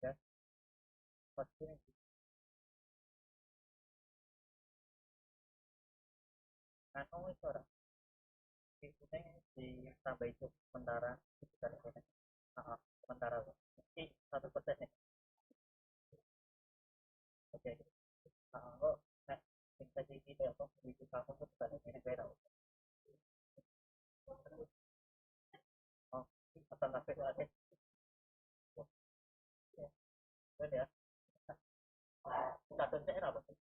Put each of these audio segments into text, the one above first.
ya pasti anu itu orang itu ditambah itu sementara sekitar ini. Sementara mesti 1% ya. Oke. Kok nek bisa jadi apa itu kamu tuh bukan ini beda. Oh, asal tapi ada ya. Beda ya. Statusnya apa sih?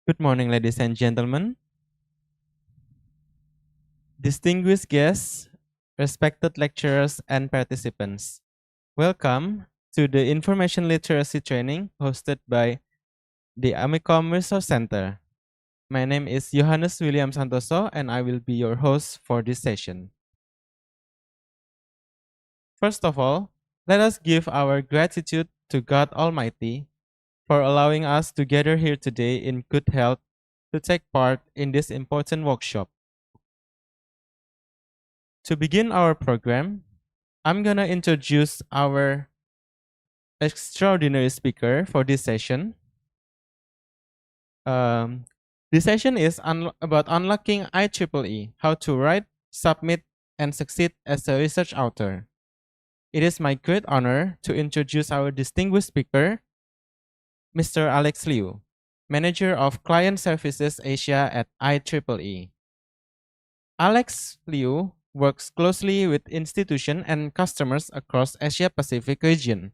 Good morning, ladies and gentlemen. Distinguished guests, respected lecturers, and participants. Welcome to the Information Literacy Training hosted by the AMIKOM Resource Center. My name is Johannes William Santoso, and I will be your host for this session. First of all, let us give our gratitude to God Almighty for allowing us to gather here today in good health to take part in this important workshop. To begin our program, I'm gonna introduce our extraordinary speaker for this session. This session is about unlocking IEEE, how to write, submit, and succeed as a research author. It is my great honor to introduce our distinguished speaker, Mr. Alex Liu, Manager of Client Services Asia at IEEE. Alex Liu works closely with institutions and customers across Asia Pacific region,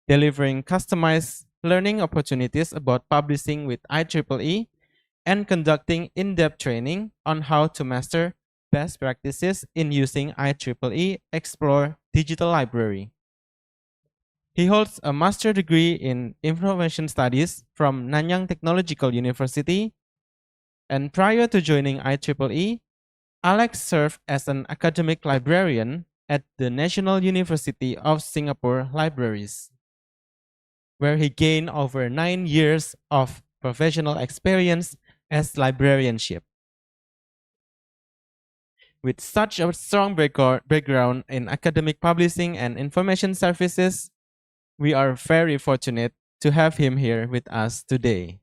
delivering customized learning opportunities about publishing with IEEE and conducting in-depth training on how to master best practices in using IEEE Xplore digital library. He holds a master's degree in information studies from Nanyang Technological University, and prior to joining IEEE, Alex served as an academic librarian at the National University of Singapore Libraries, where he gained over 9 years of professional experience as librarianship. With such a strong background in academic publishing and information services, we are very fortunate to have him here with us today.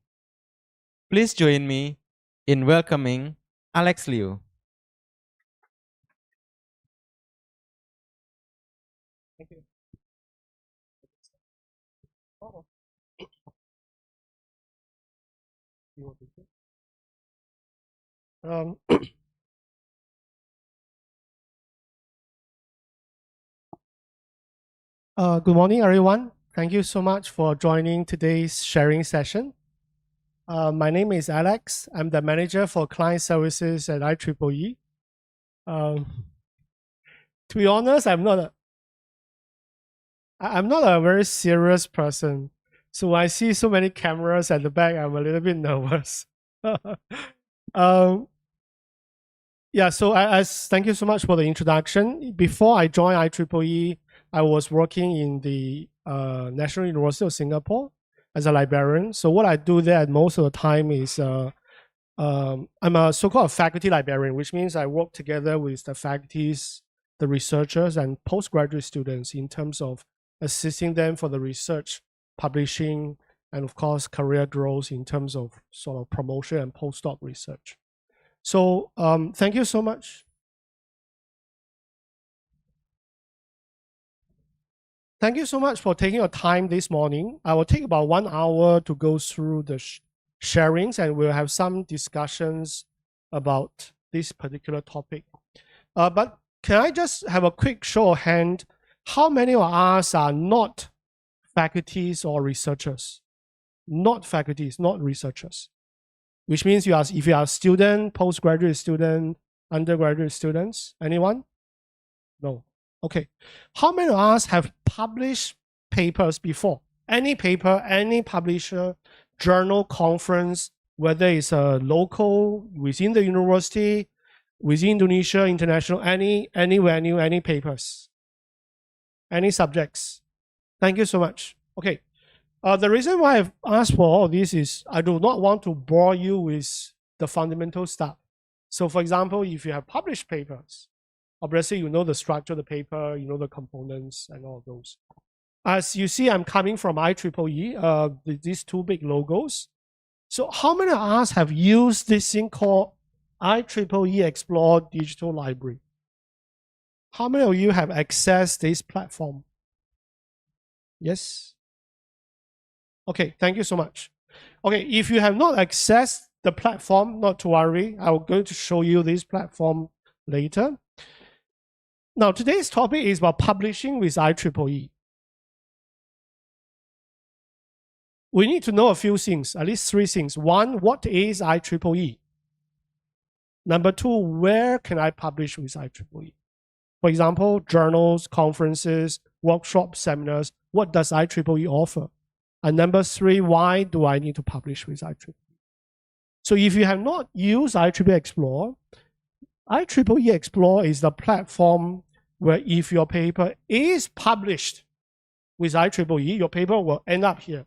Please join me in welcoming Alex Liu. Thank you. Oh, you want to say? Good morning, everyone. Thank you so much for joining today's sharing session. My name is Alex. I'm the manager for client services at IEEE. To be honest, I'm not a very serious person. So I see so many cameras at the back, I'm a little bit nervous. Thank you so much for the introduction. Before I joined IEEE, I was working in the National University of Singapore as a librarian. So what I do there most of the time is I'm a so-called faculty librarian, which means I work together with the faculties, the researchers, and postgraduate students in terms of assisting them for the research, publishing, and of course, career growth in terms of sort of promotion and postdoc research. So thank you so much. Thank you so much for taking your time this morning. I will take about 1 hour to go through the sharings, and we'll have some discussions about this particular topic. But can I just have a quick show of hand? How many of us are not faculties or researchers? Not faculties, not researchers. Which means if you are a student, postgraduate student, undergraduate students, anyone? No. Okay. How many of us have published papers before? Any paper, any publisher, journal, conference, whether it's a local, within the university, within Indonesia, international, any venue, any papers, any subjects. Thank you so much. Okay. The reason why I've asked for all this is I do not want to bore you with the fundamental stuff. So for example, if you have published papers, obviously you know the structure of the paper, you know the components and all of those. As you see, I'm coming from IEEE, these two big logos. So how many of us have used this thing called IEEE Explore Digital Library? How many of you have accessed this platform? Yes? Okay, thank you so much. Okay, if you have not accessed the platform, not to worry. I'm going to show you this platform later. Now, today's topic is about publishing with IEEE. we need to know a few things, at least 3 things. 1, what is IEEE? Number 2, where can I publish with IEEE? For example, journals, conferences, workshops, seminars, what does IEEE offer? And number 3, why do I need to publish with IEEE? So if you have not used IEEE Xplore, IEEE Xplore is the platform where if your paper is published with IEEE, your paper will end up here.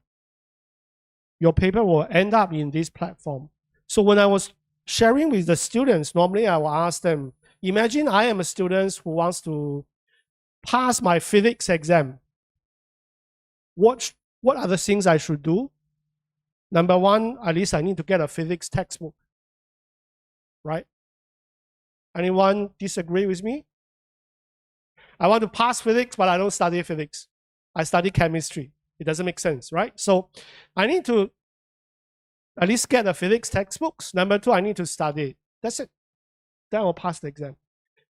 Your paper will end up in this platform. So when I was sharing with the students, normally I will ask them, imagine I am a student who wants to pass my physics exam. What are the things I should do? Number 1, at least I need to get a physics textbook, right? Anyone disagree with me? I want to pass physics, but I don't study physics. I study chemistry. It doesn't make sense, right? So I need to at least get the physics textbooks. Number 2, I need to study it. That's it. Then I'll pass the exam.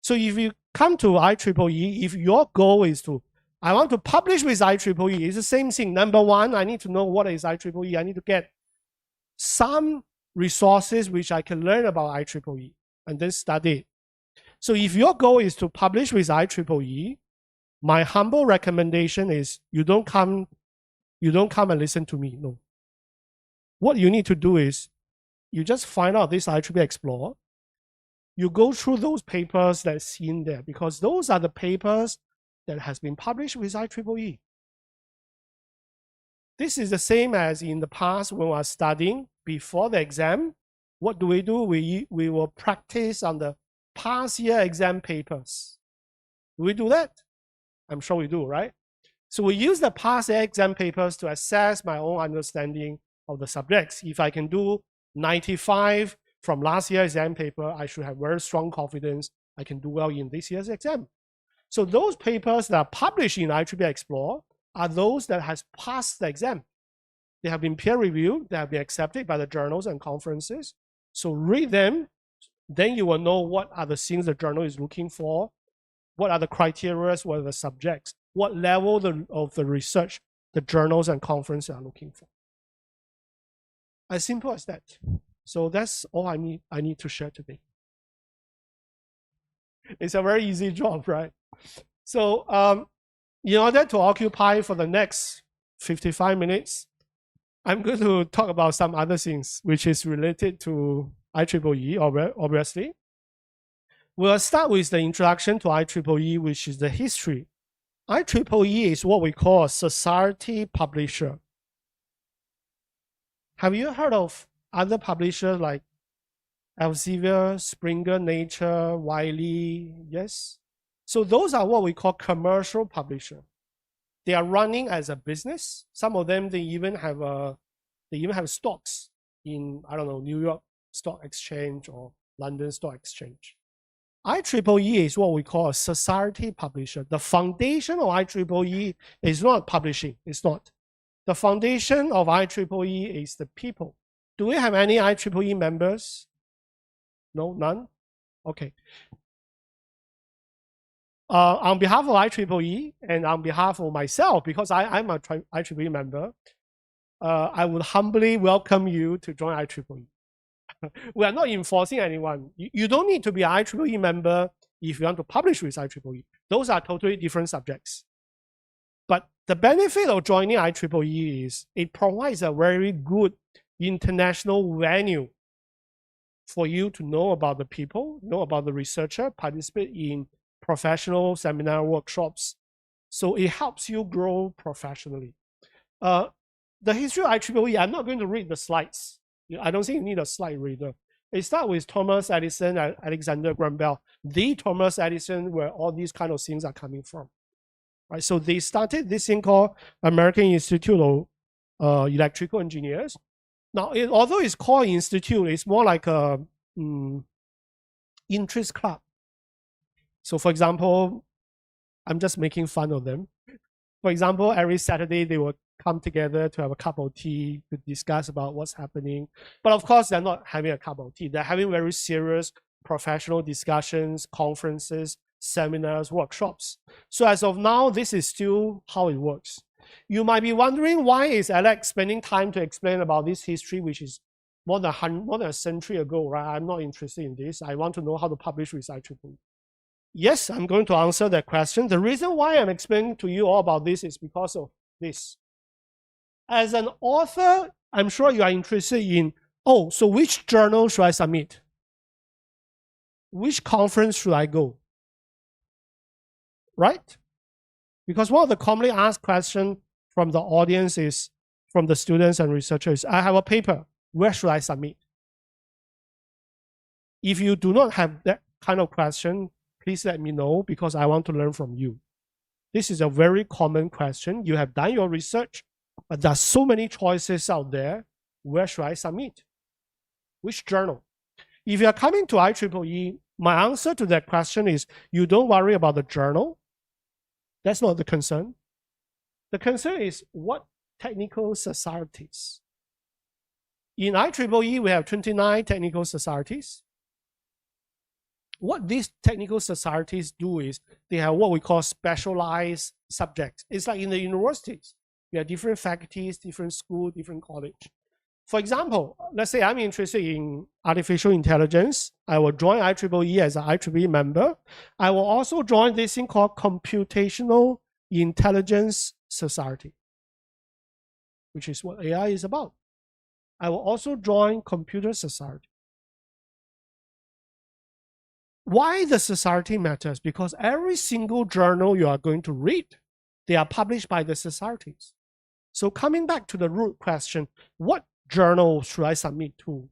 So if you come to IEEE, if your goal is to, I want to publish with IEEE, it's the same thing. Number 1, I need to know what is IEEE. I need to get some resources which I can learn about IEEE and then study it. So if your goal is to publish with IEEE, my humble recommendation is you don't come and listen to me. No. What you need to do is you just find out this IEEE Xplore. You go through those papers that's in there because those are the papers that has been published with IEEE. This is the same as in the past when we are studying before the exam. What do? We will practice on the past year exam papers. Do we do that? I'm sure we do, right? So we use the past year exam papers to assess my own understanding of the subjects. If I can do 95 from last year's exam paper, I should have very strong confidence I can do well in this year's exam. So those papers that are published in IEEE Xplore are those that has passed the exam. They have been peer reviewed, they have been accepted by the journals and conferences. So read them, then you will know what are the things the journal is looking for, what are the criteria, what are the subjects, what level of the research the journals and conferences are looking for. As simple as that. So that's all I need to share today. It's a very easy job, right? So in order to occupy for the next 55 minutes, I'm going to talk about some other things which is related to IEEE, obviously. We'll start with the introduction to IEEE, which is the history. IEEE is what we call a society publisher. Have you heard of other publishers like Elsevier, Springer Nature, Wiley? Yes? So those are what we call commercial publisher. They are running as a business. Some of them, they even have stocks in, I don't know, New York Stock Exchange or London Stock Exchange. IEEE is what we call a society publisher. The foundation of IEEE is not publishing. It's not. The foundation of IEEE is the people. Do we have any IEEE members? No, none? Okay. On behalf of IEEE and on behalf of myself, because I'm a IEEE member, I would humbly welcome you to join IEEE. We are not enforcing anyone. You don't need to be an IEEE member if you want to publish with IEEE. Those are totally different subjects. But the benefit of joining IEEE is it provides a very good international venue for you to know about the people, know about the researcher, participate in professional seminar workshops. So it helps you grow professionally. The history of IEEE, I'm not going to read the slides. I don't think you need a slide reader. It starts with Thomas Edison and Alexander Graham Bell. The Thomas Edison, where all these kind of things are coming from. Right? So they started this thing called American Institute of Electrical Engineers. Now, although it's called institute, it's more like a interest club. So for example, I'm just making fun of them. For example, every Saturday they will come together to have a cup of tea to discuss about what's happening. But of course, they're not having a cup of tea. They're having very serious professional discussions, conferences, seminars, workshops. So as of now, this is still how it works. You might be wondering, why is Alex spending time to explain about this history, which is more than a century ago, right? I'm not interested in this. I want to know how to publish with IEEE. Yes, I'm going to answer that question. The reason why I'm explaining to you all about this is because of this. As an author, I'm sure you are interested in, oh, so which journal should I submit? Which conference should I go? Right? Because one of the commonly asked questions from the audience is, from the students and researchers, I have a paper, where should I submit? If you do not have that kind of question, please let me know, because I want to learn from you. This is a very common question. You have done your research, but there's so many choices out there. Where should I submit? Which journal? If you are coming to IEEE, my answer to that question is, you don't worry about the journal. That's not the concern. The concern is what technical societies. In IEEE, we have 29 technical societies. What these technical societies do is they have what we call specialized subjects. It's like in the universities. We have different faculties, different schools, different college. For example, let's say I'm interested in artificial intelligence. I will join IEEE as an IEEE member. I will also join this thing called Computational Intelligence Society, which is what AI is about. I will also join Computer Society. Why the society matters? Because every single journal you are going to read, they are published by the societies. So coming back to the root question, what journal should I submit to?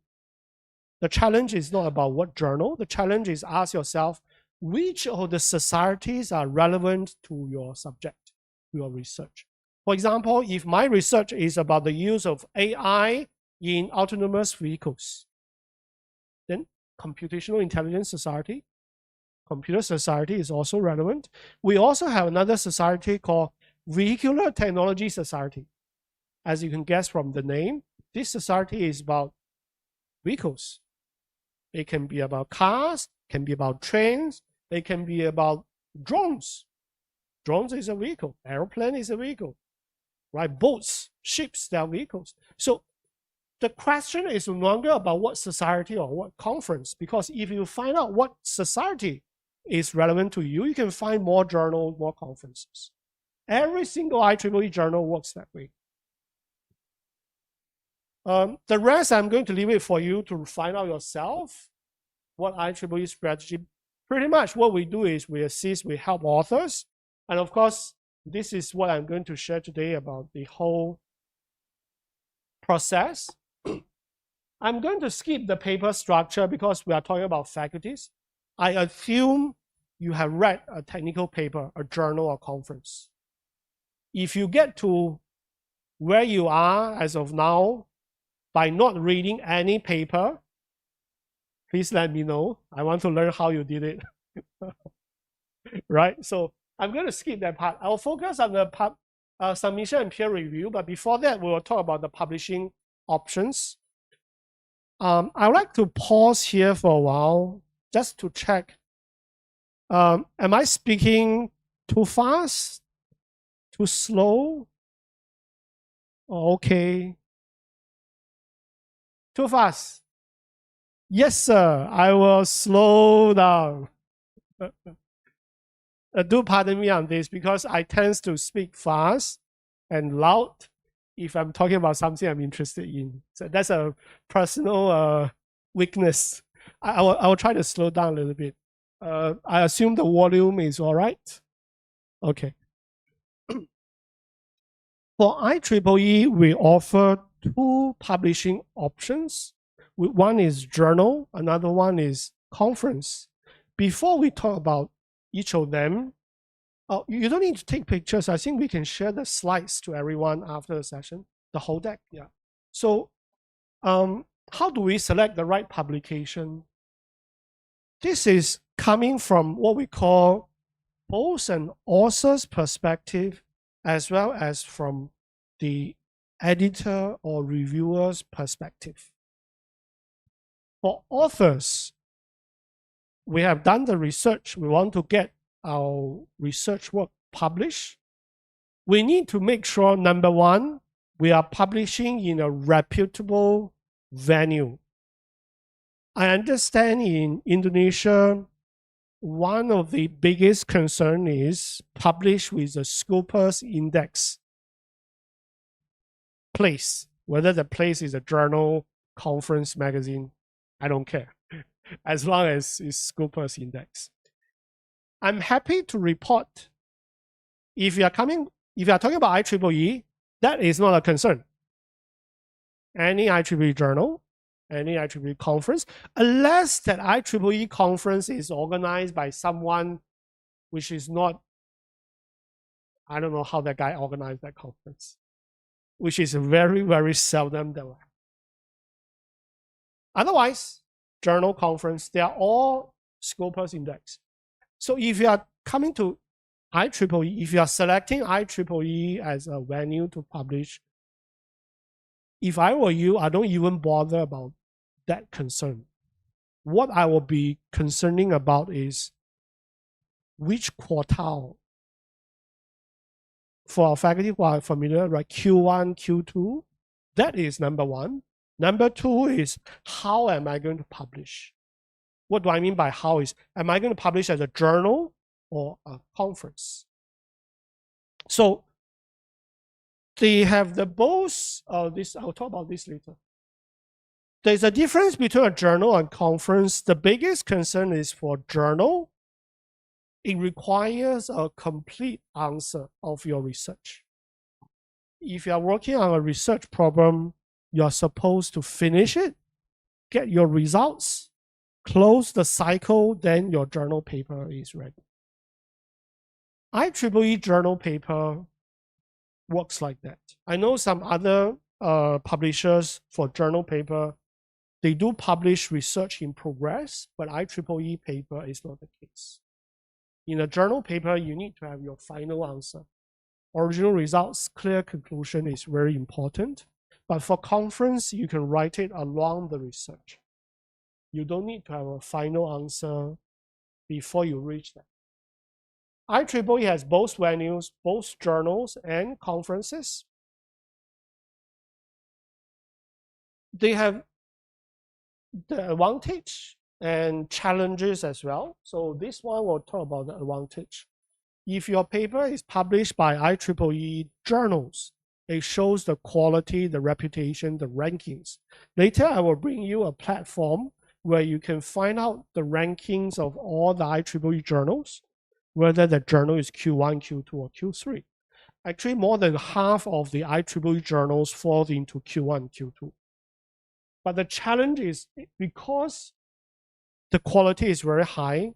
The challenge is not about what journal. The challenge is ask yourself, which of the societies are relevant to your subject, your research? For example, if my research is about the use of AI in autonomous vehicles, then Computational Intelligence Society, Computer Society is also relevant. We also have another society called Vehicular Technology Society. As you can guess from the name, this society is about vehicles. It can be about cars, can be about trains, it can be about drones. Drones is a vehicle, airplane is a vehicle, right? Boats, ships, they are vehicles. So the question is no longer about what society or what conference, because if you find out what society is relevant to you, you can find more journals, more conferences. Every single IEEE journal works that way. The rest, I'm going to leave it for you to find out yourself what IEEE strategy. Pretty much what we do is we assist, we help authors. And of course, this is what I'm going to share today about the whole process. I'm going to skip the paper structure because we are talking about faculties. I assume you have read a technical paper, a journal, or conference. If you get to where you are as of now by not reading any paper, please let me know. I want to learn how you did it. Right? So I'm going to skip that part. I'll focus on the part, submission and peer review, but before that, we will talk about the publishing options. I would like to pause here for a while just to check. Am I speaking too fast? Too slow? Okay. Too fast? Yes, sir. I will slow down. Do pardon me on this because I tend to speak fast and loud if I'm talking about something I'm interested in. So that's a personal weakness. I will try to slow down a little bit. I assume the volume is all right. Okay. For IEEE, we offer two publishing options. One is journal, another one is conference. Before we talk about each of them, you don't need to take pictures. I think we can share the slides to everyone after the session, the whole deck. Yeah. So how do we select the right publication? This is coming from what we call both an author's perspective as well as from the editor or reviewer's perspective. For authors, we have done the research. We want to get our research work published. we need to make sure, number one, we are publishing in a reputable venue. I understand in Indonesia, one of the biggest concern is publish with a Scopus index place. Whether the place is a journal, conference, magazine, I don't care, as long as it's Scopus index. I'm happy to report, if you are talking about IEEE, that is not a concern. Any IEEE journal, any IEEE conference, unless that IEEE conference is organized by someone which is not, I don't know how that guy organized that conference, which is very, very seldom done. Otherwise, journal, conference, they are all Scopus index. So if you are coming to IEEE, if you are selecting IEEE as a venue to publish, if I were you, I don't even bother about that concern. What I will be concerning about is which quartile. For our faculty who are familiar, right, Q1, Q2, that is number one. Number two is, how am I going to publish? What do I mean by how is, am I going to publish as a journal or a conference? So they have the both, this, I'll talk about this later. There's a difference between a journal and conference. The biggest concern is for journal, it requires a complete answer of your research. If you are working on a research problem, you're supposed to finish it, get your results, close the cycle, then your journal paper is ready. IEEE journal paper works like that. I know some other publishers for journal paper, they do publish research in progress, but IEEE paper is not the case. In a journal paper, you need to have your final answer. Original results, clear conclusion is very important. But for conference, you can write it along the research. You don't need to have a final answer before you reach that. IEEE has both venues, both journals and conferences. They have the advantage and challenges as well. So this one will talk about the advantage. If your paper is published by IEEE journals, it shows the quality, the reputation, the rankings. Later, I will bring you a platform where you can find out the rankings of all the IEEE journals, whether the journal is Q1, Q2, or Q3. Actually, more than half of the IEEE journals fall into Q1, Q2. But the challenge is, because the quality is very high,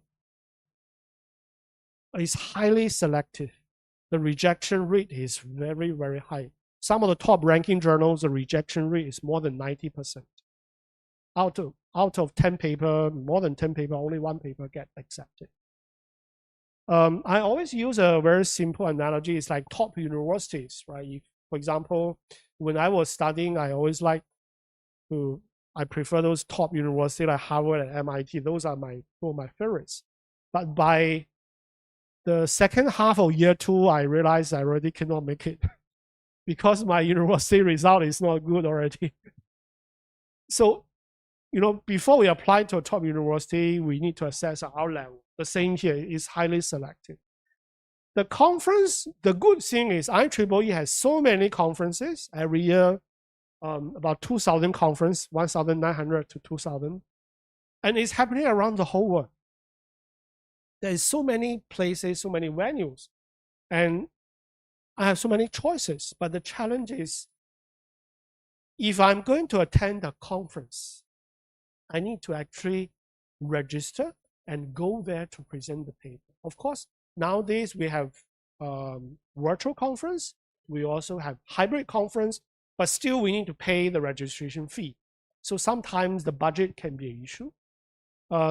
it's highly selective. The rejection rate is very, very high. Some of the top ranking journals, the rejection rate is more than 90%. Out of 10 paper, more than 10 paper, only one paper get accepted. I always use a very simple analogy. It's like top universities, right? If, for example, when I was studying, I always like to, I prefer those top universities like Harvard and MIT. Those are two of my favorites. But by the second half of year two, I realized I already cannot make it because my university result is not good already. So, you know, before we apply to a top university, we need to assess our level. The same here is highly selective. The conference, the good thing is IEEE has so many conferences every year, about 2,000 conference, 1,900 to 2,000, and it's happening around the whole world. There is so many places, so many venues, and I have so many choices. But the challenge is, if I'm going to attend a conference, I need to actually register and go there to present the paper. Of course, nowadays we have virtual conference. We also have hybrid conference, but still we need to pay the registration fee. So sometimes the budget can be an issue.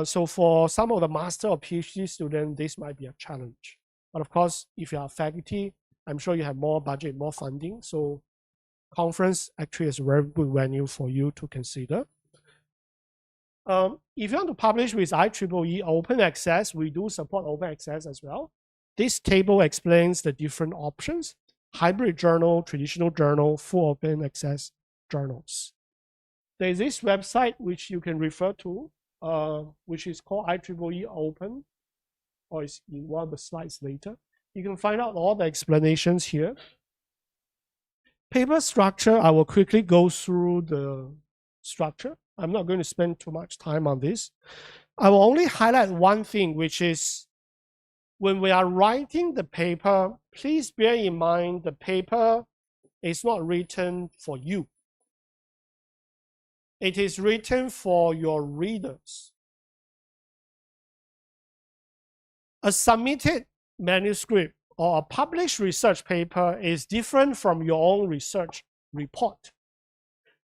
So for some of the master or PhD students, this might be a challenge. But of course, if you are faculty, I'm sure you have more budget, more funding. So conference actually is a very good venue for you to consider. If you want to publish with IEEE open access, we do support open access as well. This table explains the different options. hybrid journal, traditional journal, full open access journals. There's this website which you can refer to, which is called IEEE Open, or it's in one of the slides later. You can find out all the explanations here. Paper structure, I will quickly go through the structure. I'm not going to spend too much time on this. I will only highlight one thing, which is when we are writing the paper, please bear in mind the paper is not written for you. It is written for your readers. A submitted manuscript or a published research paper is different from your own research report.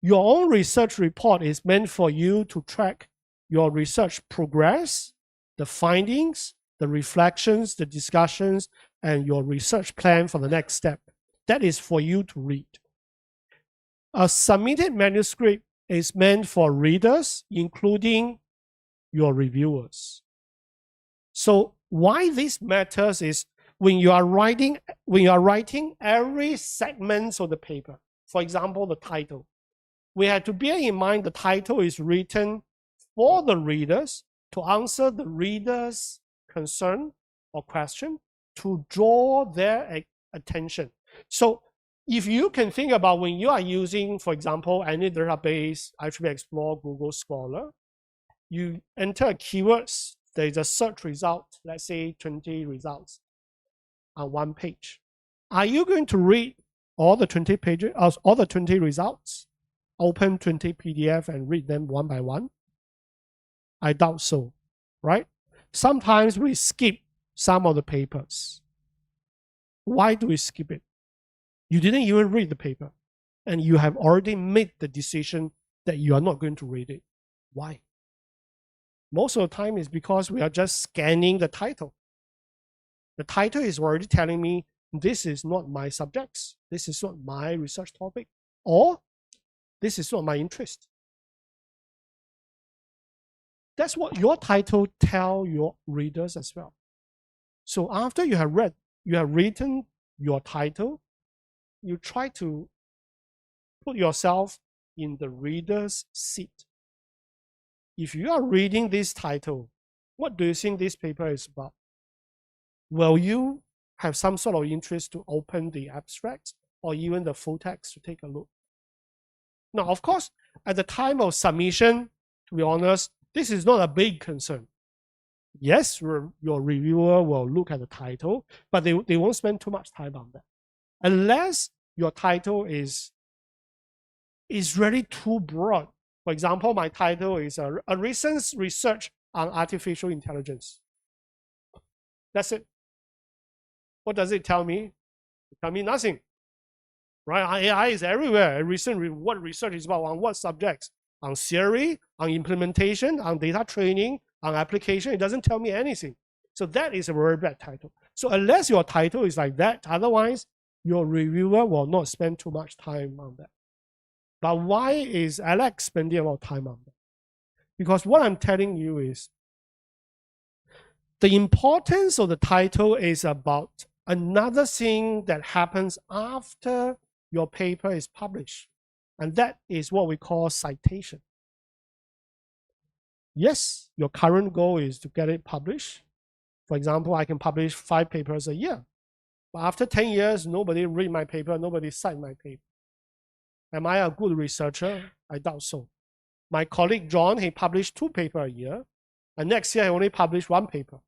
Your own research report is meant for you to track your research progress, the findings, the reflections, the discussions, and your research plan for the next step. That is for you to read. A submitted manuscript is meant for readers, including your reviewers. So why this matters is when you are writing every segment of the paper, for example, the title, we have to bear in mind the title is written for the readers to answer the reader's concern or question, to draw their attention. So if you can think about when you are using, for example, any database, IEEE Xplore, Google Scholar, you enter keywords, there is a search result, let's say 20 results on one page. Are you going to read all the 20 pages, all the 20 results, open 20 PDF and read them one by one? I doubt so, right? Sometimes we skip some of the papers. Why do we skip it? You didn't even read the paper, and you have already made the decision that you are not going to read it. Why? Most of the time is because we are just scanning the title. The title is already telling me this is not my subjects, this is not my research topic, or this is not my interest. That's what your title tells your readers as well. So after you have written your title, you try to put yourself in the reader's seat. If you are reading this title, what do you think this paper is about? Will you have some sort of interest to open the abstract or even the full text to take a look? Now, of course, at the time of submission, to be honest, this is not a big concern. Yes, your reviewer will look at the title, but they won't spend too much time on that. Unless your title is really too broad. For example, my title is a recent research on artificial intelligence. That's it. What does it tell me? It tells me nothing. Right? AI is everywhere. What research is about, on what subjects? On theory, on implementation, on data training, on application. It doesn't tell me anything. So that is a very bad title. So unless your title is like that, otherwise your reviewer will not spend too much time on that. But why is Alex spending a lot of time on that? Because what I'm telling you is the importance of the title is about another thing that happens after your paper is published. And that is what we call citation. Yes, your current goal is to get it published. For example, I can publish 5 papers a year. But after 10 years, nobody read my paper, nobody cite my paper. Am I a good researcher? I doubt so. My colleague John, he published 2 papers a year, and next year he only published 1 paper.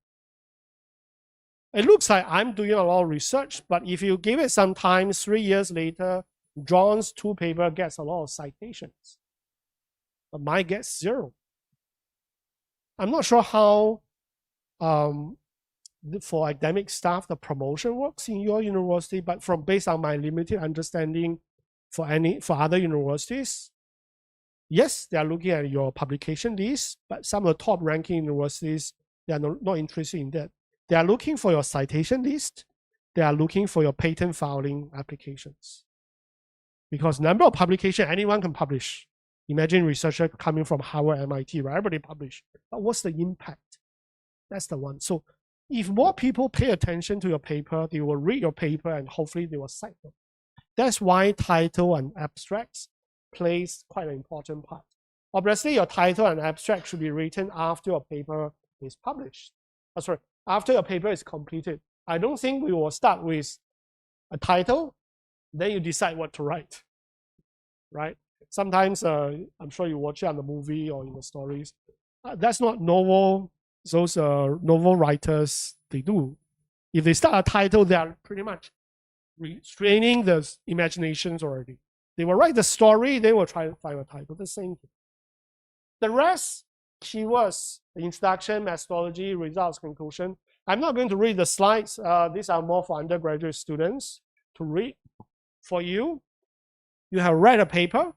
It looks like I'm doing a lot of research, but if you give it some time, 3 years later, John's 2 papers gets a lot of citations, but mine gets 0. I'm not sure how, for academic staff, the promotion works in your university, but based on my limited understanding, for other universities, yes, they are looking at your publication list, but some of the top ranking universities, they are not interested in that. They are looking for your citation list. They are looking for your patent filing applications. Because number of publications, anyone can publish. Imagine researcher coming from Harvard, MIT, right? Everybody publish. But what's the impact? That's the one. So If more people pay attention to your paper, they will read your paper and hopefully they will cite them. That's why title and abstracts plays quite an important part. Obviously, your title and abstract should be written after your paper is published. After your paper is completed. I don't think we will start with a title, then you decide what to write, right? Sometimes, I'm sure you watch it on the movie or in the stories. That's not novel. Those novel writers, they do. If they start a title, they are pretty much restraining the imaginations already. They will write the story, they will try to find a title, the same thing. The rest, keywords, the introduction, methodology, results, conclusion. I'm not going to read the slides. These are more for undergraduate students to read. For you, you have read a paper.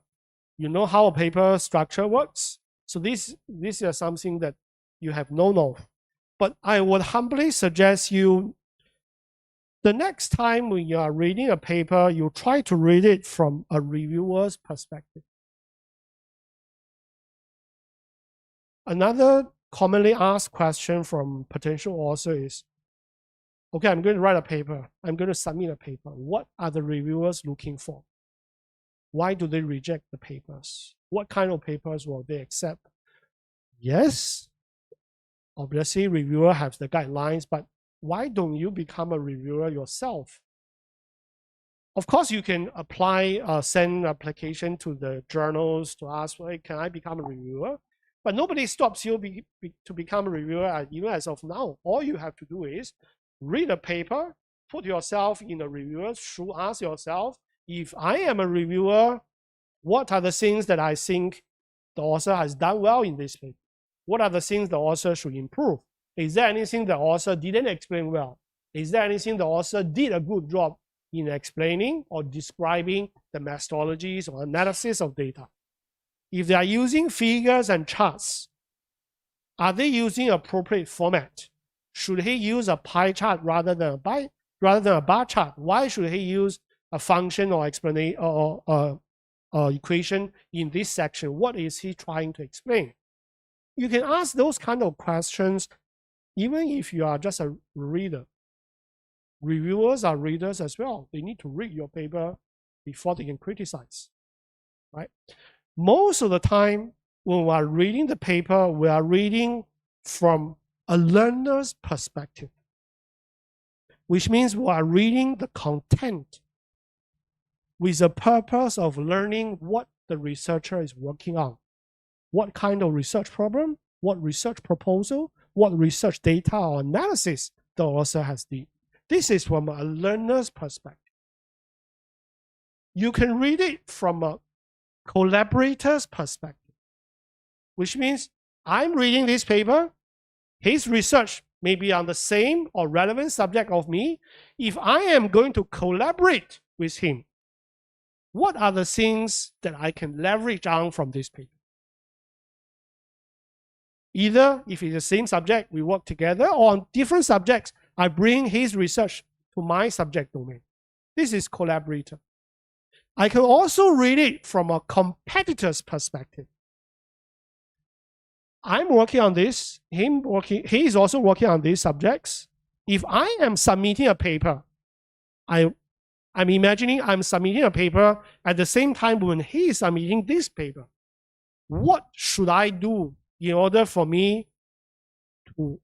You know how a paper structure works. So this is something that you have known of. But I would humbly suggest you, the next time when you are reading a paper, you try to read it from a reviewer's perspective. Another commonly asked question from potential authors is, okay, I'm going to write a paper. I'm going to submit a paper. What are the reviewers looking for? Why do they reject the papers? What kind of papers will they accept? Yes, obviously reviewer has the guidelines, but why don't you become a reviewer yourself? Of course, you can apply, send application to the journals to ask, hey, can I become a reviewer? But nobody stops you to become a reviewer even as of now. All you have to do is read a paper, put yourself in a reviewer's shoe, ask yourself, if I am a reviewer, what are the things that I think the author has done well in this paper? What are the things the author should improve? Is there anything the author didn't explain well? Is there anything the author did a good job in explaining or describing the methodologies or analysis of data? If they are using figures and charts, are they using appropriate format? Should he use a pie chart rather than a bar chart? Why should he use a function or explanation or equation in this section? What is he trying to explain? You can ask those kind of questions even if you are just a reader. Reviewers are readers as well. They need to read your paper before they can criticize, right? Most of the time, when we are reading the paper, we are reading from a learner's perspective, which means we are reading the content with the purpose of learning what the researcher is working on. What kind of research problem, what research proposal, what research data or analysis the author has done. This is from a learner's perspective. You can read it from a collaborator's perspective, which means I'm reading this paper, his research may be on the same or relevant subject of me. If I am going to collaborate with him, what are the things that I can leverage on from this paper? Either if it's the same subject, we work together, or on different subjects, I bring his research to my subject domain. This is collaborator. I can also read it from a competitor's perspective. I'm working on this, he is also working on these subjects. If I am submitting a paper, I'm imagining I'm submitting a paper at the same time when he is submitting this paper. What should I do in order for me to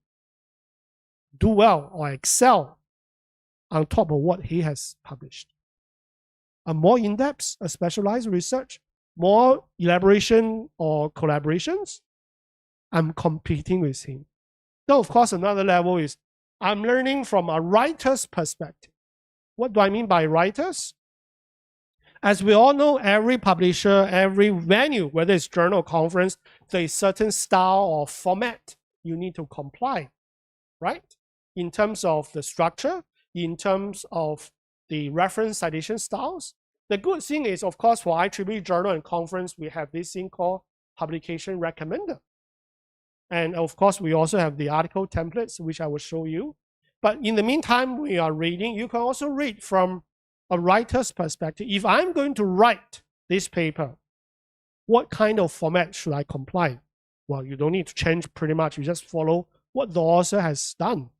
do well or excel on top of what he has published? A more in-depth, a specialized research, more elaboration or collaborations, I'm competing with him. Now, of course, another level is I'm learning from a writer's perspective. What do I mean by writers? As we all know, every publisher, every venue, whether it's journal or conference, there is certain style or format you need to comply, right? In terms of the structure, in terms of the reference citation styles. The good thing is, of course, for IEEE journal and conference, we have this thing called publication recommender. And of course, we also have the article templates, which I will show you. But in the meantime, we are reading. You can also read from a writer's perspective. If I'm going to write this paper, what kind of format should I comply? Well, you don't need to change pretty much. You just follow what the author has done.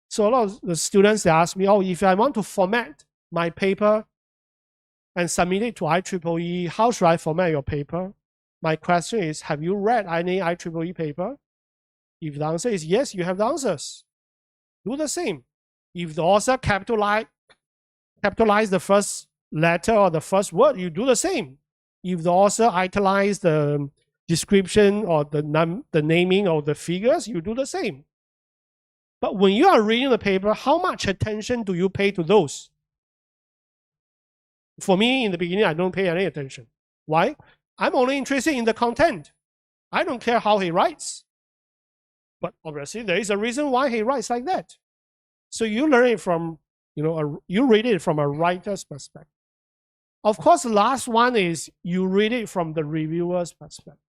So a lot of the students, they ask me, oh, if I want to format my paper and submit it to IEEE, how should I format your paper? My question is, have you read any IEEE paper? If the answer is yes, you have the answers. Do the same. If the author capitalize the first letter or the first word, you do the same. If the author italize the description or the naming of the figures, you do the same. But when you are reading the paper, how much attention do you pay to those? For me, in the beginning, I don't pay any attention. Why? I'm only interested in the content. I don't care how he writes. But obviously, there is a reason why he writes like that. So you learn it from, you read it from a writer's perspective. Of course, the last one is you read it from the reviewer's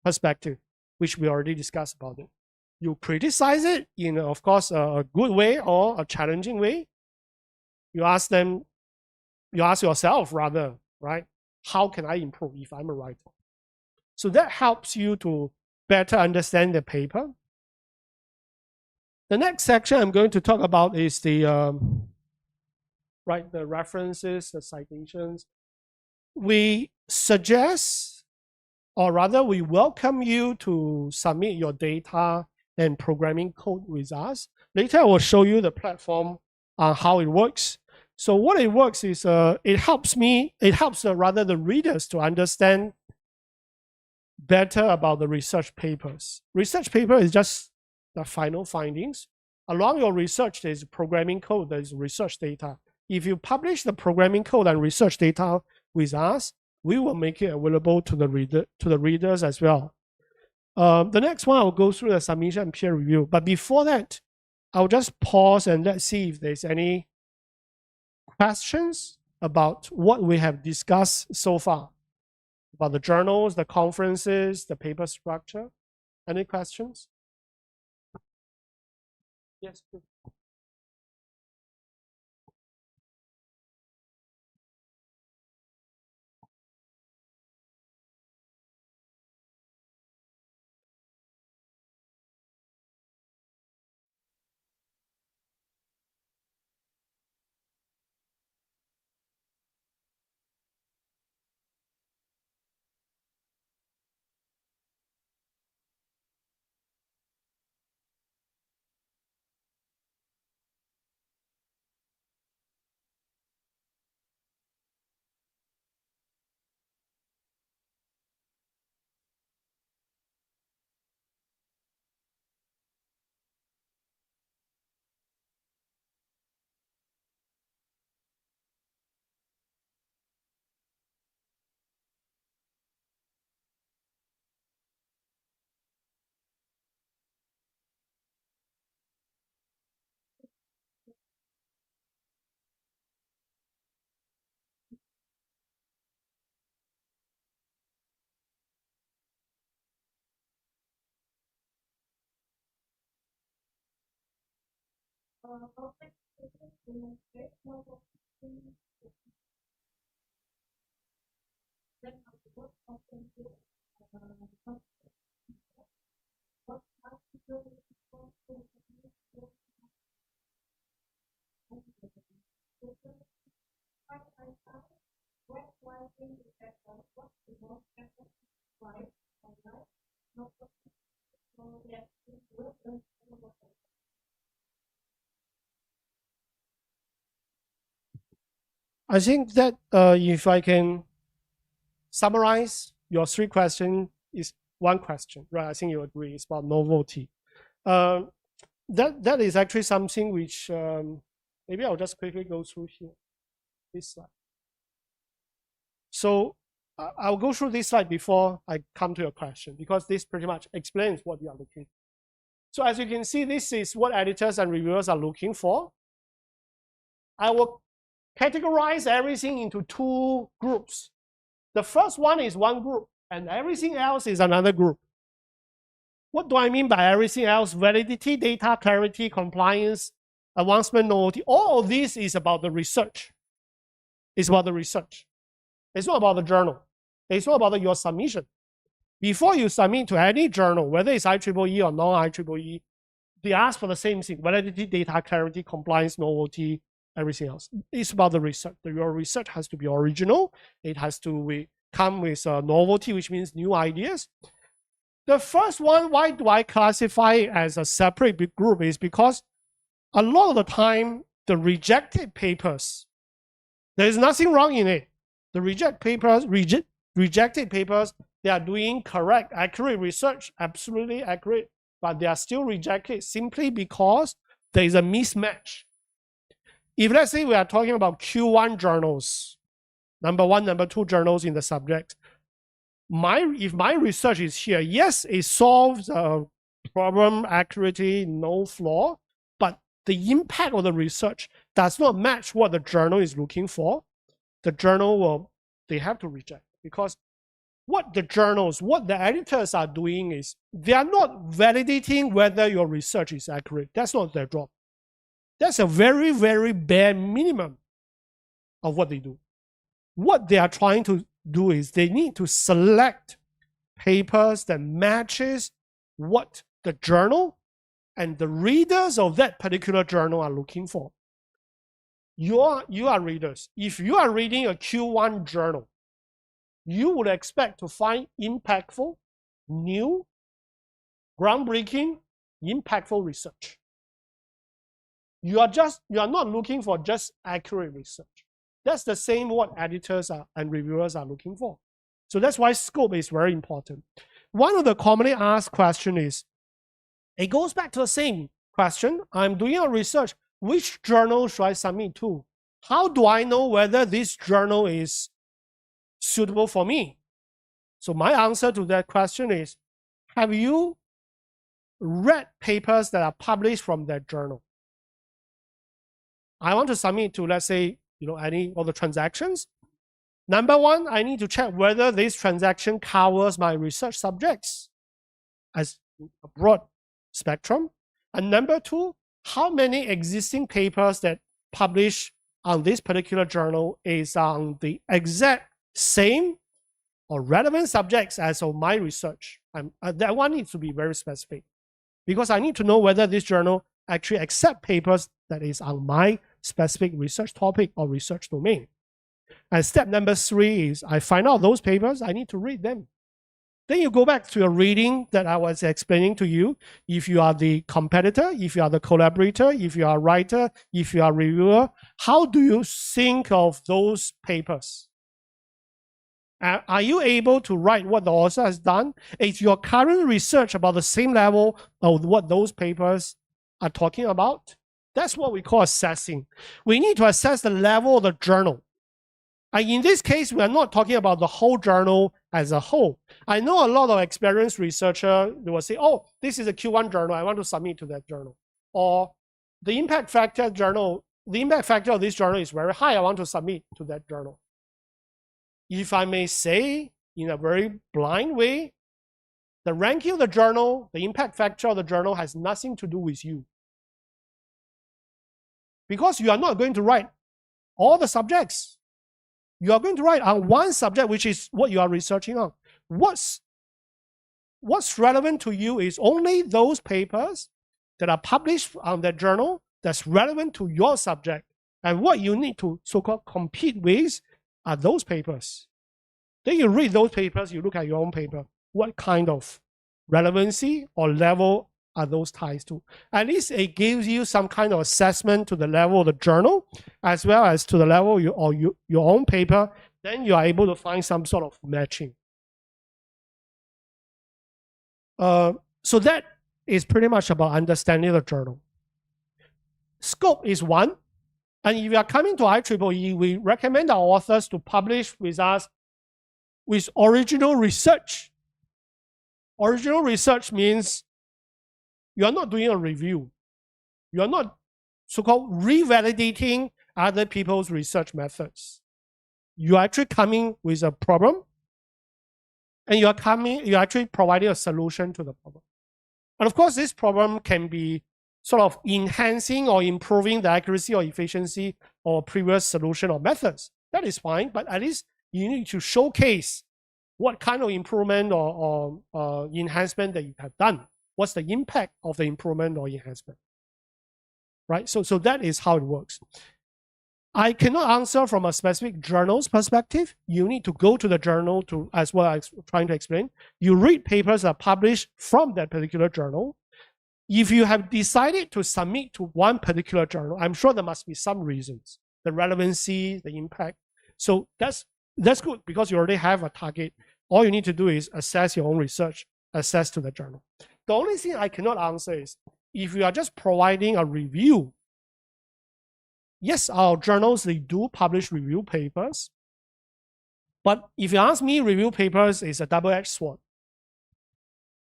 perspective, which we already discussed about it. You criticize it in, of course, a good way or a challenging way. You ask yourself rather, right? How can I improve if I'm a writer? So that helps you to better understand the paper. The next section I'm going to talk about is the references, the citations. We suggest, or rather we welcome you to submit your data and programming code with us. Later I will show you the platform, how it works. So what it works is, it helps the readers to understand better about the research papers. Research paper is just the final findings. Along your research, there's programming code, there's research data. If you publish the programming code and research data with us, we will make it available to the readers as well. The next one, I'll go through the submission and peer review. But before that, I'll just pause and let's see if there's any questions about what we have discussed so far, about the journals, the conferences, the paper structure. Any questions? Yes, please. I think that if I can summarize your three questions, is one question, right? I think you agree. It's about novelty. That is actually something which maybe I'll just quickly go through here. This slide. So I'll go through this slide before I come to your question, because this pretty much explains what you are looking for. So as you can see, this is what editors and reviewers are looking for. I will categorize everything into two groups. The first one is one group, and everything else is another group. What do I mean by everything else? Validity, data, clarity, compliance, advancement, novelty. All of this is about the research. It's about the research. It's not about the journal. It's not about your submission. Before you submit to any journal, whether it's IEEE or non-IEEE, they ask for the same thing: validity, data clarity, compliance, novelty, everything else. It's about the research. Your research has to be original. It has to come with novelty, which means new ideas. The first one, why do I classify it as a separate big group, is because a lot of the time, the rejected papers, there is nothing wrong in it. The rejected papers, they are doing correct, accurate research, absolutely accurate, but they are still rejected simply because there is a mismatch. If let's say we are talking about Q1 journals, number 1, number 2 journals in the subject, if my research is here, yes, it solves a problem accurately, no flaw, but the impact of the research does not match what the journal is looking for, the journal they have to reject. Because what the editors are doing is, they are not validating whether your research is accurate. That's not their job. That's a very, very bare minimum of what they do. What they are trying to do is, they need to select papers that matches what the journal and the readers of that particular journal are looking for. You are readers. If you are reading a Q1 journal, you would expect to find impactful, new, groundbreaking, impactful research. You are not looking for just accurate research. That's the same what editors and reviewers are looking for. So that's why scope is very important. One of the commonly asked questions is, it goes back to the same question. I'm doing a research. Which journal should I submit to? How do I know whether this journal is suitable for me? So my answer to that question is, have you read papers that are published from that journal? I want to submit to, let's say, any of the transactions. Number 1, I need to check whether this transaction covers my research subjects as a broad spectrum. And number 2, how many existing papers that publish on this particular journal is on the exact same or relevant subjects as of my research. That one needs to be very specific, because I need to know whether this journal actually accepts papers that is on my specific research topic or research domain. And step number 3 is, I find out those papers, I need to read them. Then you go back to your reading that I was explaining to you. If you are the competitor, if you are the collaborator, if you are a writer, if you are a reviewer, how do you think of those papers? Are you able to write what the author has done? Is your current research about the same level of what those papers are talking about? That's what we call assessing. We need to assess the level of the journal. And in this case, we are not talking about the whole journal as a whole. I know a lot of experienced researchers, they will say, oh, this is a Q1 journal, I want to submit to that journal. Or the impact factor of this journal is very high, I want to submit to that journal. If I may say, in a very blind way, the ranking of the journal, the impact factor of the journal has nothing to do with you. Because you are not going to write all the subjects. You are going to write on one subject, which is what you are researching on. What's relevant to you is only those papers that are published on that journal that's relevant to your subject. And what you need to so-called compete with are those papers. Then you read those papers, you look at your own paper. What kind of relevancy or level are those ties to? At least it gives you some kind of assessment to the level of the journal, as well as to the level of your own paper. Then you are able to find some sort of matching. So that is pretty much about understanding the journal. Scope is one. And if you are coming to IEEE, we recommend our authors to publish with us with original research. Original research means you are not doing a review. You are not so-called revalidating other people's research methods. You are actually coming with a problem, and you are actually providing a solution to the problem. And of course, this problem can be sort of enhancing or improving the accuracy or efficiency of previous solution or methods. That is fine, but at least you need to showcase what kind of improvement or enhancement that you have done. What's the impact of the improvement or enhancement? Right? So that is how it works. I cannot answer from a specific journal's perspective. You need to go to the journal to, as well as trying to explain. You read papers that are published from that particular journal. If you have decided to submit to one particular journal, I'm sure there must be some reasons, the relevancy, the impact. So that's good because you already have a target. All you need to do is assess your own research, assess to the journal. The only thing I cannot answer is if you are just providing a review. Yes, our journals, they do publish review papers. But if you ask me, review papers is a double-edged sword.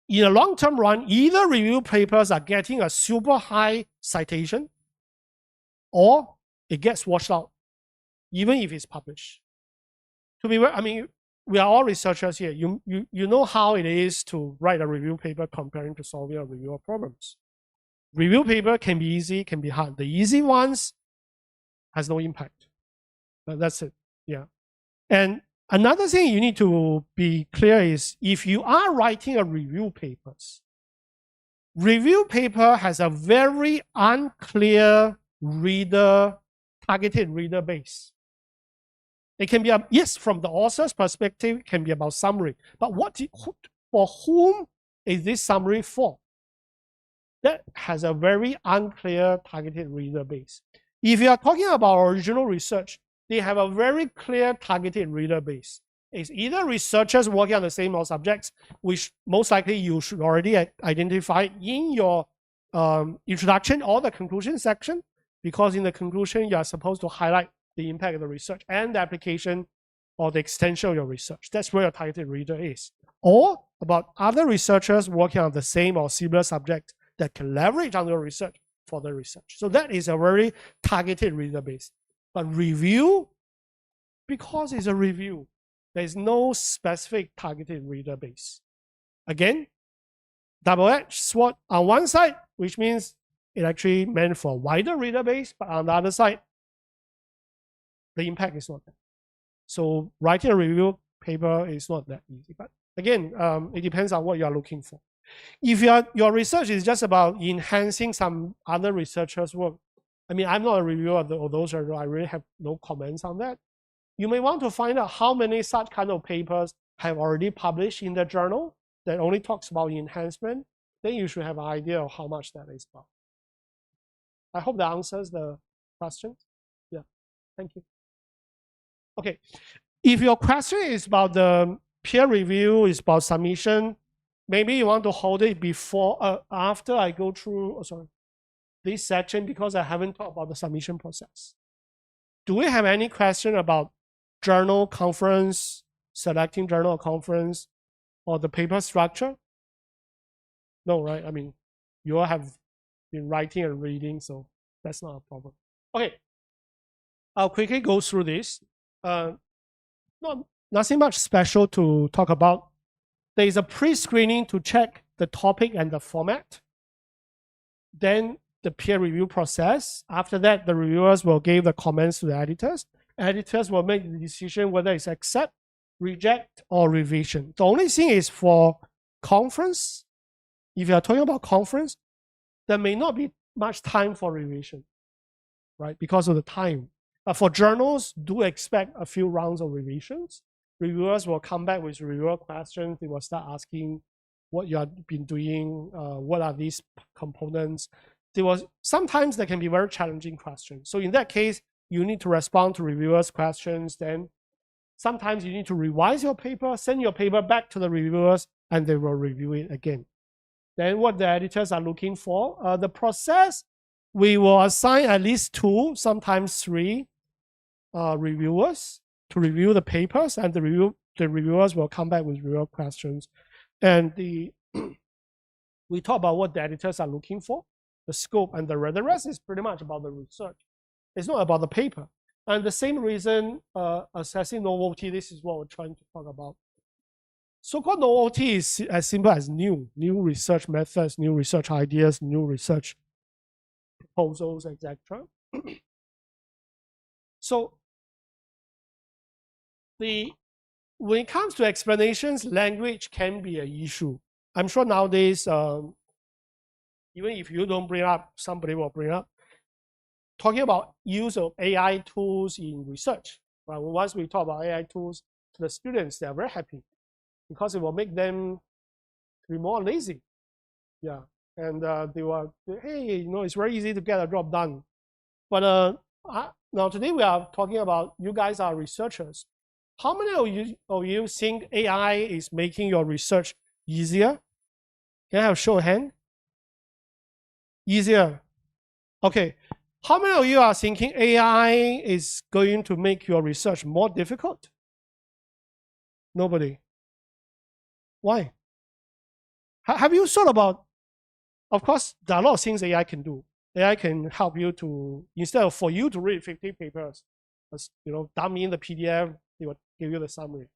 In the long-term run, either review papers are getting a super high citation or it gets washed out, even if it's published. To be, I mean, we are all researchers here. You know how it is to write a review paper comparing to solving a review of problems. Review paper can be easy, can be hard. The easy ones has no impact. But that's it. Yeah. And another thing you need to be clear is if you are writing a review paper has a very unclear targeted reader base. It can be, yes, from the author's perspective, it can be about summary. But for whom is this summary for? That has a very unclear targeted reader base. If you are talking about original research, they have a very clear targeted reader base. It's either researchers working on the same subjects, which most likely you should already identify in your introduction or the conclusion section, because in the conclusion, you are supposed to highlight the impact of the research and the application or the extension of your research. That's where your targeted reader is. Or about other researchers working on the same or similar subject that can leverage on your research for the research. So that is a very targeted reader base. But review, because it's a review, there's no specific targeted reader base. Again, double-edged sword on one side, which means it actually meant for a wider reader base, but on the other side, the impact is not that. So writing a review paper is not that easy. But again, it depends on what you are looking for. If your research is just about enhancing some other researchers' work, I mean, I'm not a reviewer of those, I really have no comments on that. You may want to find out how many such kind of papers have already published in the journal that only talks about enhancement. Then you should have an idea of how much that is about. I hope that answers the question. Yeah, thank you. Okay, if your question is about the peer review, is about submission, maybe you want to hold it before, after I go through, this section, because I haven't talked about the submission process. Do we have any question about journal conference, selecting journal conference, or the paper structure? No, right? I mean, you all have been writing and reading, so that's not a problem. Okay, I'll quickly go through this. Nothing much special to talk about. There is a pre-screening to check the topic and the format. Then the peer review process. After that, the reviewers will give the comments to the editors. Editors will make the decision whether it's accept, reject, or revision. The only thing is for conference, if you are talking about conference, there may not be much time for revision, right? Because of the time. But for journals, do expect a few rounds of revisions. Reviewers will come back with reviewer questions. They will start asking what you have been doing, what are these components. Sometimes there can be very challenging questions. So in that case, you need to respond to reviewers' questions. Then sometimes you need to revise your paper, send your paper back to the reviewers, and they will review it again. Then what the editors are looking for, the process, we will assign at least 2, sometimes 3 reviewers to review the papers, and the reviewers will come back with reviewer questions. And we talk about what the editors are looking for, the scope, and the rest is pretty much about the research. It's not about the paper. And the same reason, assessing novelty, this is what we're trying to talk about. So-called novelty is as simple as new research methods, new research ideas, new research proposals, etc. So when it comes to explanations, language can be an issue. I'm sure nowadays Even if you don't bring up, somebody will bring up. Talking about use of AI tools in research. Right? Once we talk about AI tools to the students, they are very happy because it will make them be more lazy. Yeah, and they will, hey, you know, it's very easy to get a job done. But now today we are talking about, you guys are researchers. How many of you think AI is making your research easier? Can I have a show of hand? Easier. Okay. How many of you are thinking AI is going to make your research more difficult? Nobody. Why? Have you thought about, of course, there are a lot of things AI can do. AI can help you to, instead of for you to read 50 papers, you know, dump in the PDF, they will give you the summary.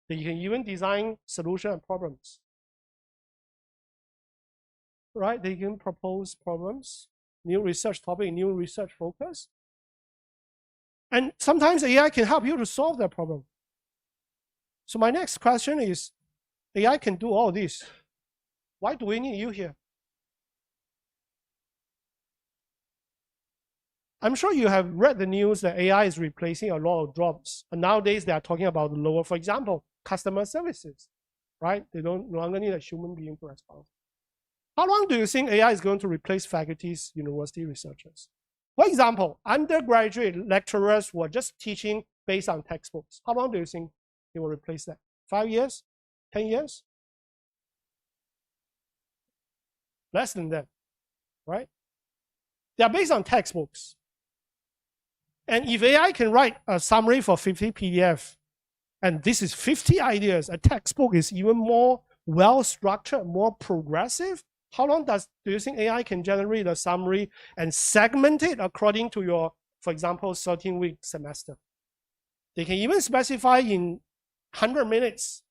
Then you can even design solution and problems. Right? They can propose problems, new research topic, new research focus. And sometimes AI can help you to solve that problem. So my next question is, AI can do all this. Why do we need you here? I'm sure you have read the news that AI is replacing a lot of jobs. And nowadays they are talking about the lower, for example, customer services, right? They don't no longer need a human being to respond. How long do you think AI is going to replace faculties, university researchers? For example, undergraduate lecturers who are just teaching based on textbooks. How long do you think they will replace that? 5 years? 10 years? Less than that, right? They are based on textbooks. And if AI can write a summary for 50 PDF, and this is 50 ideas, a textbook is even more well-structured, more progressive, how long do you think AI can generate a summary and segment it according to your, for example, 13-week semester? They can even specify in 100 minutes,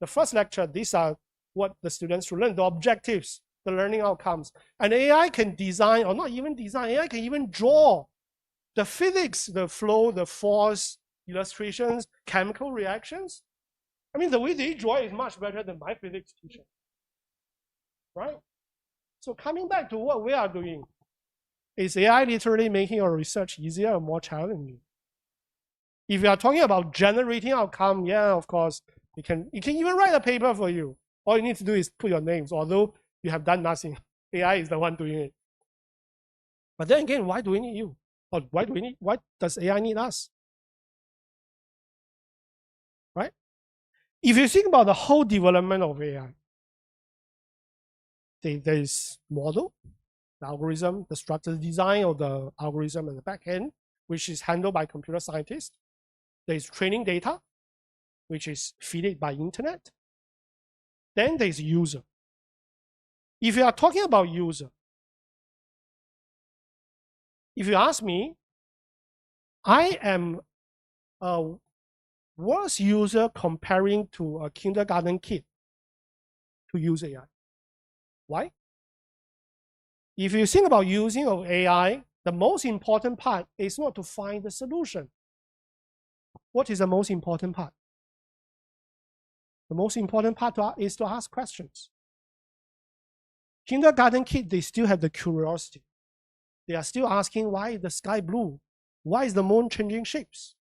the first lecture, these are what the students should learn, the objectives, the learning outcomes. And AI can design, or not even design, AI can even draw the physics, the flow, the force, illustrations, chemical reactions. I mean, the way they draw is much better than my physics teacher, right? So coming back to what we are doing, is AI literally making your research easier or more challenging? If you are talking about generating outcome, yeah, of course, it can even write a paper for you. All you need to do is put your names, although you have done nothing. AI is the one doing it. But then again, why do we need you? Or why does AI need us? Right? If you think about the whole development of AI, there is model, the algorithm, the structural design of the algorithm and the back end, which is handled by computer scientists. There is training data, which is fed by internet. Then there is user. If you are talking about user, if you ask me, I am a worse user comparing to a kindergarten kid to use AI. Why? If you think about using of AI, the most important part is not to find the solution. What is the most important part? The most important part is to ask questions. Kindergarten kids, they still have the curiosity. They are still asking, why is the sky blue? Why is the moon changing shapes?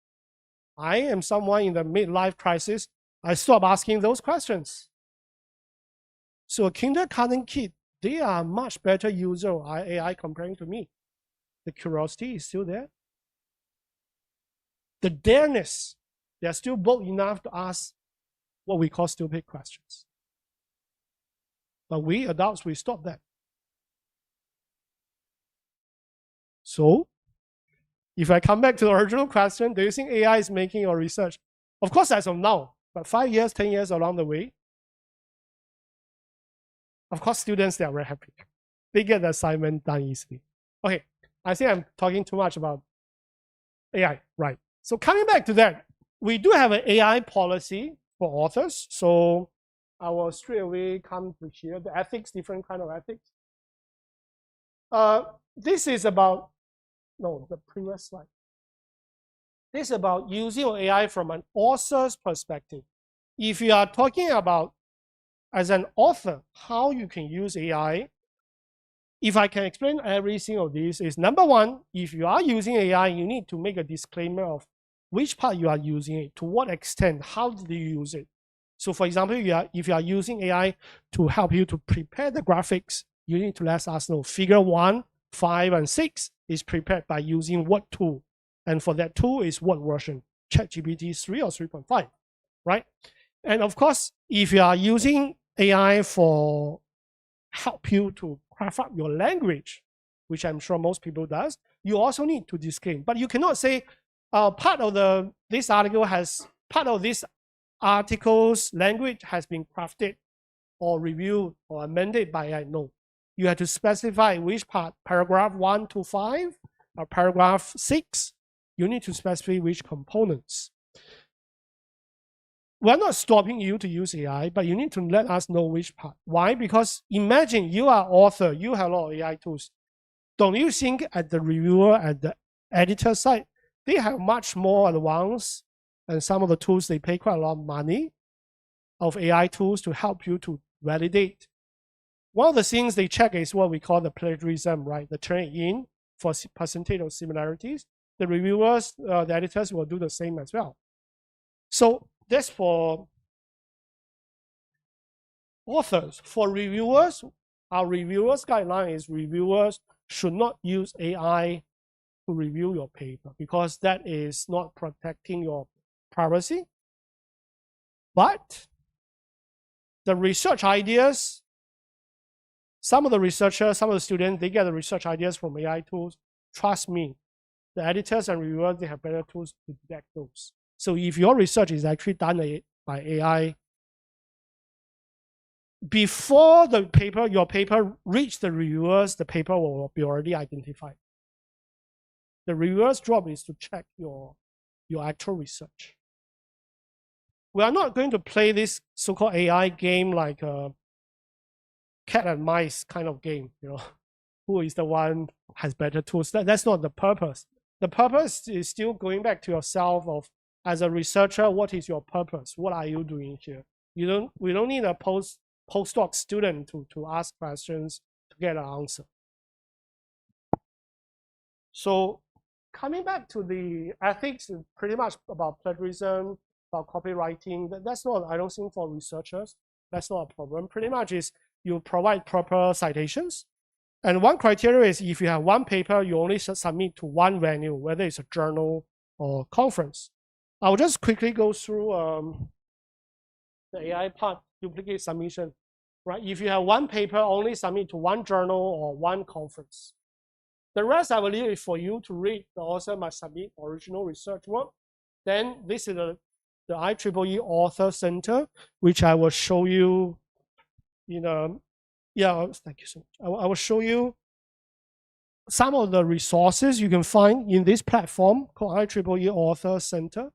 I am someone in the midlife crisis. I stop asking those questions. So a kindergarten kid, they are much better user of AI comparing to me. The curiosity is still there. The dareness, they are still bold enough to ask what we call stupid questions. But we adults, we stop that. So, if I come back to the original question, do you think AI is making your research? Of course, as of now, but 5 years, 10 years along the way, of course, students, they are very happy. They get the assignment done easily. Okay, I think I'm talking too much about AI, right? So coming back to that, we do have an AI policy for authors. So I will straight away come to here, the ethics, different kind of ethics. This is about, no, the previous slide. This is about using AI from an author's perspective. If you are talking about, as an author, how you can use AI, if I can explain every single of these, is number one, if you are using AI, you need to make a disclaimer of which part you are using it, to what extent, how did you use it. So for example, if you are using AI to help you to prepare the graphics, you need to let us know figure 1, 5, and 6 is prepared by using what tool. And for that tool is what version, ChatGPT 3 or 3.5, right? And of course, if you are using AI for help you to craft up your language, which I'm sure most people does, you also need to disclaim. But you cannot say part of this article's language has been crafted or reviewed or amended by AI. No, you have to specify which part, paragraph 1 to 5 or paragraph 6. You need to specify which components. We're not stopping you to use AI, but you need to let us know which part. Why? Because imagine you are author, you have a lot of AI tools. Don't you think at the reviewer, at the editor side, they have much more advanced, and some of the tools, they pay quite a lot of money of AI tools to help you to validate. One of the things they check is what we call the plagiarism, right? The turn in for percentage of similarities. The reviewers, the editors will do the same as well. So that's for authors. For reviewers, our reviewers guideline is reviewers should not use AI to review your paper because that is not protecting your privacy. But the research ideas, some of the researchers, some of the students, they get the research ideas from AI tools. Trust me, the editors and reviewers, they have better tools to detect those. So if your research is actually done by AI, before the paper, your paper reach the reviewers, the paper will be already identified. The reviewer's job is to check your actual research. We are not going to play this so-called AI game like a cat and mice kind of game, you know, who is the one who has better tools. That's not the purpose. The purpose is still going back to yourself of, as a researcher, what is your purpose? What are you doing here? We don't need a postdoc student to ask questions to get an answer. So coming back to the ethics, is pretty much about plagiarism, about copywriting. That's not, I don't think for researchers, that's not a problem. Pretty much is you provide proper citations. And one criteria is if you have one paper, you only submit to one venue, whether it's a journal or conference. I'll just quickly go through the AI part, duplicate submission. Right? If you have one paper, only submit to one journal or one conference. The rest I will leave it for you to read. The author must submit original research work. Then this is the IEEE Author Center, which I will show you in thank you so much. I will show you some of the resources you can find in this platform called IEEE Author Center.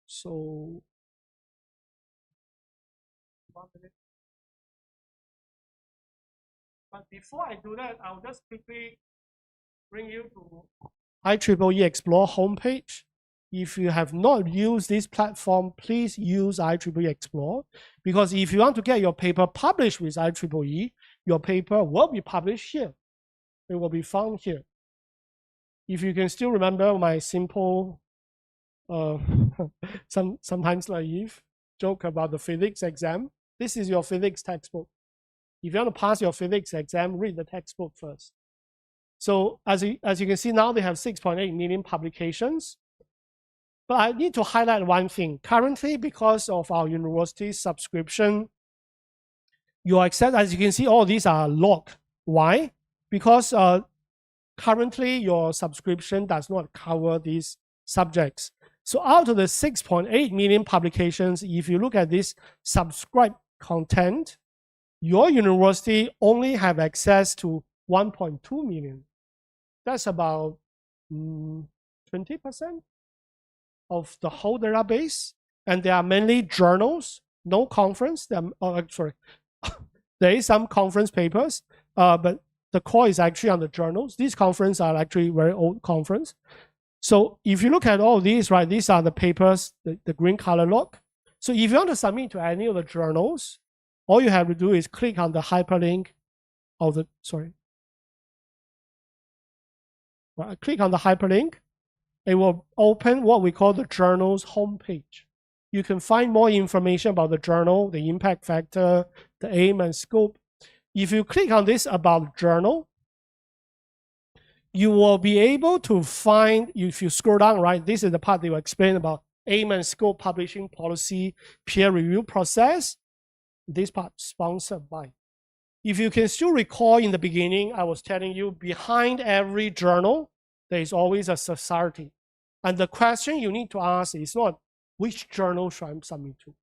So, 1 minute. But before I do that, I'll just quickly bring you to IEEE Xplore homepage. If you have not used this platform, please use IEEE Xplore, because if you want to get your paper published with IEEE, your paper will be published here. It will be found here. If you can still remember my simple, sometimes naive joke about the physics exam, this is your physics textbook. If you want to pass your physics exam, read the textbook first. So as you can see now, they have 6.8 million publications. But I need to highlight one thing. Currently, because of our university subscription, your access, as you can see, all these are locked. Why? Because currently your subscription does not cover these subjects. So out of the 6.8 million publications, if you look at this subscribed content, your university only have access to 1.2 million. That's about 20% of the whole database. And they are mainly journals, no conference. Sorry, there is some conference papers, but the core is actually on the journals. These conferences are actually very old conference. So if you look at all these, right, these are the papers, the green color log. So if you want to submit to any of the journals, all you have to do is click on the hyperlink of the, sorry, Right? Click on the hyperlink. It will open what we call the journal's homepage. You can find more information about the journal, the impact factor, the aim and scope. If you click on this about journal, you will be able to find, if you scroll down, right, this is the part they will explain about aim and scope, publishing policy, peer review process. This part sponsored by. If you can still recall in the beginning, I was telling you behind every journal, there is always a society. And the question you need to ask is not which journal should I submit to.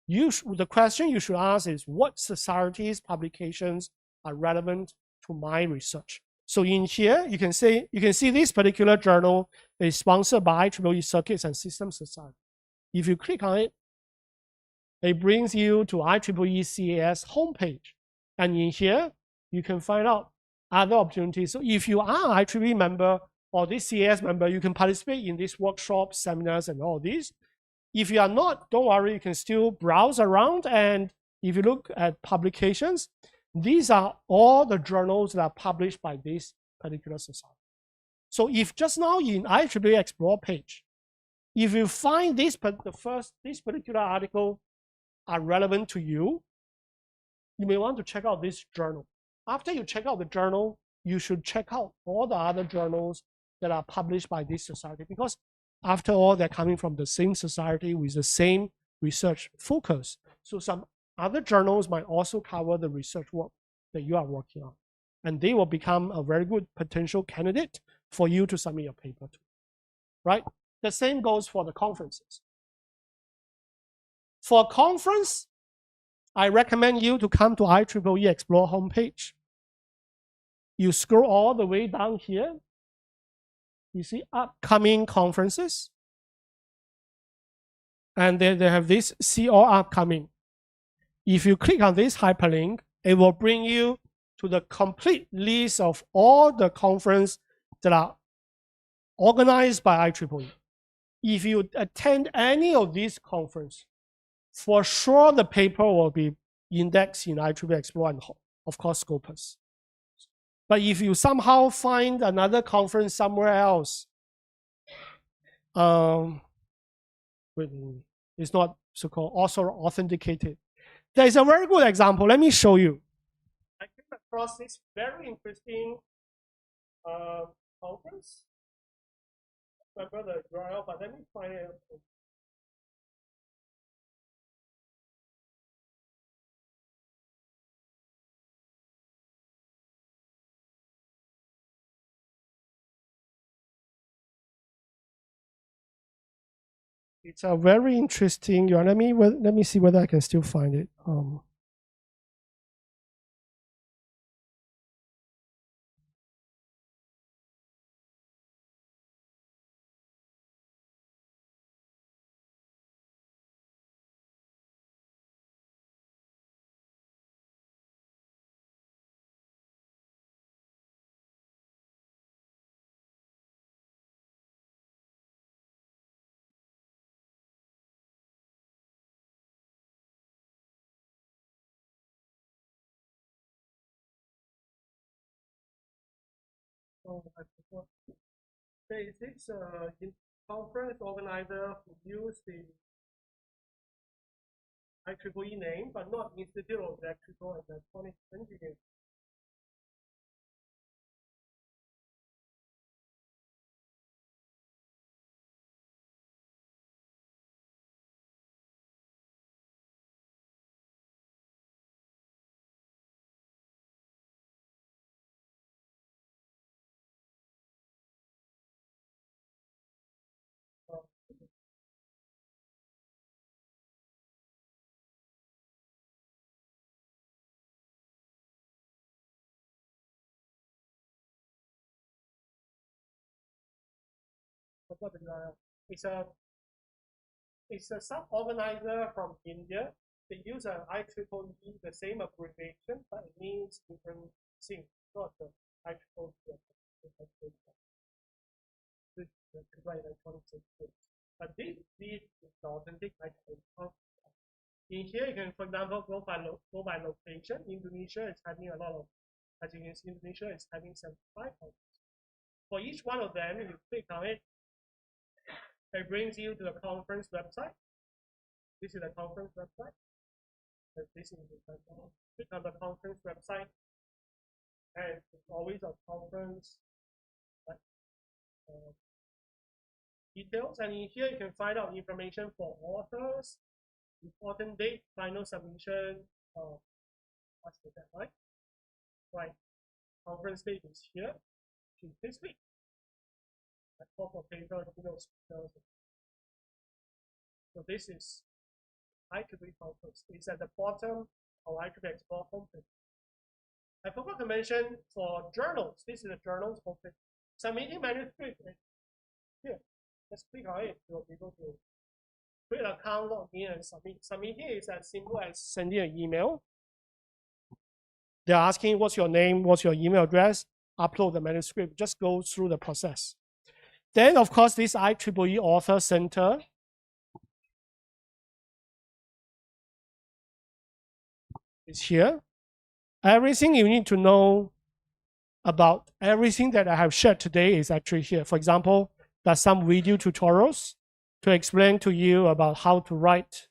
The question you should ask is what societies, publications are relevant to my research. So in here, you can see this particular journal is sponsored by IEEE Circuits and Systems Society. If you click on it, it brings you to IEEE CAS homepage. And in here, you can find out other opportunities. So if you are an IEEE member or this CAS member, you can participate in these workshops, seminars, and all these. If you are not, don't worry, you can still browse around. And if you look at publications, these are all the journals that are published by this particular society. So if just now in IEEE Xplore page, if you find this particular article are relevant to you, you may want to check out this journal. After you check out the journal, you should check out all the other journals that are published by this society, because after all, they're coming from the same society with the same research focus. So some other journals might also cover the research work that you are working on. And they will become a very good potential candidate for you to submit your paper to, right? The same goes for the conferences. For a conference, I recommend you to come to IEEE Xplore homepage. You scroll all the way down here. You see upcoming conferences. And then they have this see all upcoming. If you click on this hyperlink, it will bring you to the complete list of all the conferences that are organized by IEEE. If you attend any of these conferences, for sure the paper will be indexed in IEEE Xplore and of course Scopus. But if you somehow find another conference somewhere else, it's not so-called also authenticated. There is a very good example. Let me show you. I came across this very interesting conference. I remember the URL, but let me find it. It's a very interesting URL. Let me see whether I can still find it. Oh, I forgot. There is this conference organizer who used the IEEE name, but not Institute of Electrical and Electronic Engineering. Forgot the URL. It's a sub-organizer from India. They use an IEEE, the same abbreviation, but it means different things. Not the IEEE. But this is the authentic IEEE. In here, you can, for example, go by location. Indonesia is having a lot of, as you can see, Indonesia is having 75 countries. For each one of them, you click on it, it brings you to the conference website. This is the conference website. This is the click on the conference website, and it's always a conference details. And in here, you can find out information for authors, important date, final submission. What's the deadline? Right. Conference date is here. This week. At top of paper, so this is IEEE conference. It's at the bottom of IEEE Xplore homepage. I forgot to mention for journals. This is the journals homepage. Submitting manuscript here. Just click on it. You'll be able to create an account, log in, and submit. Submitting is as simple as sending an email. They're asking what's your name, what's your email address, upload the manuscript, just go through the process. Then, of course, this IEEE Author Center is here. Everything you need to know about everything that I have shared today is actually here. For example, there's some video tutorials to explain to you about how to write,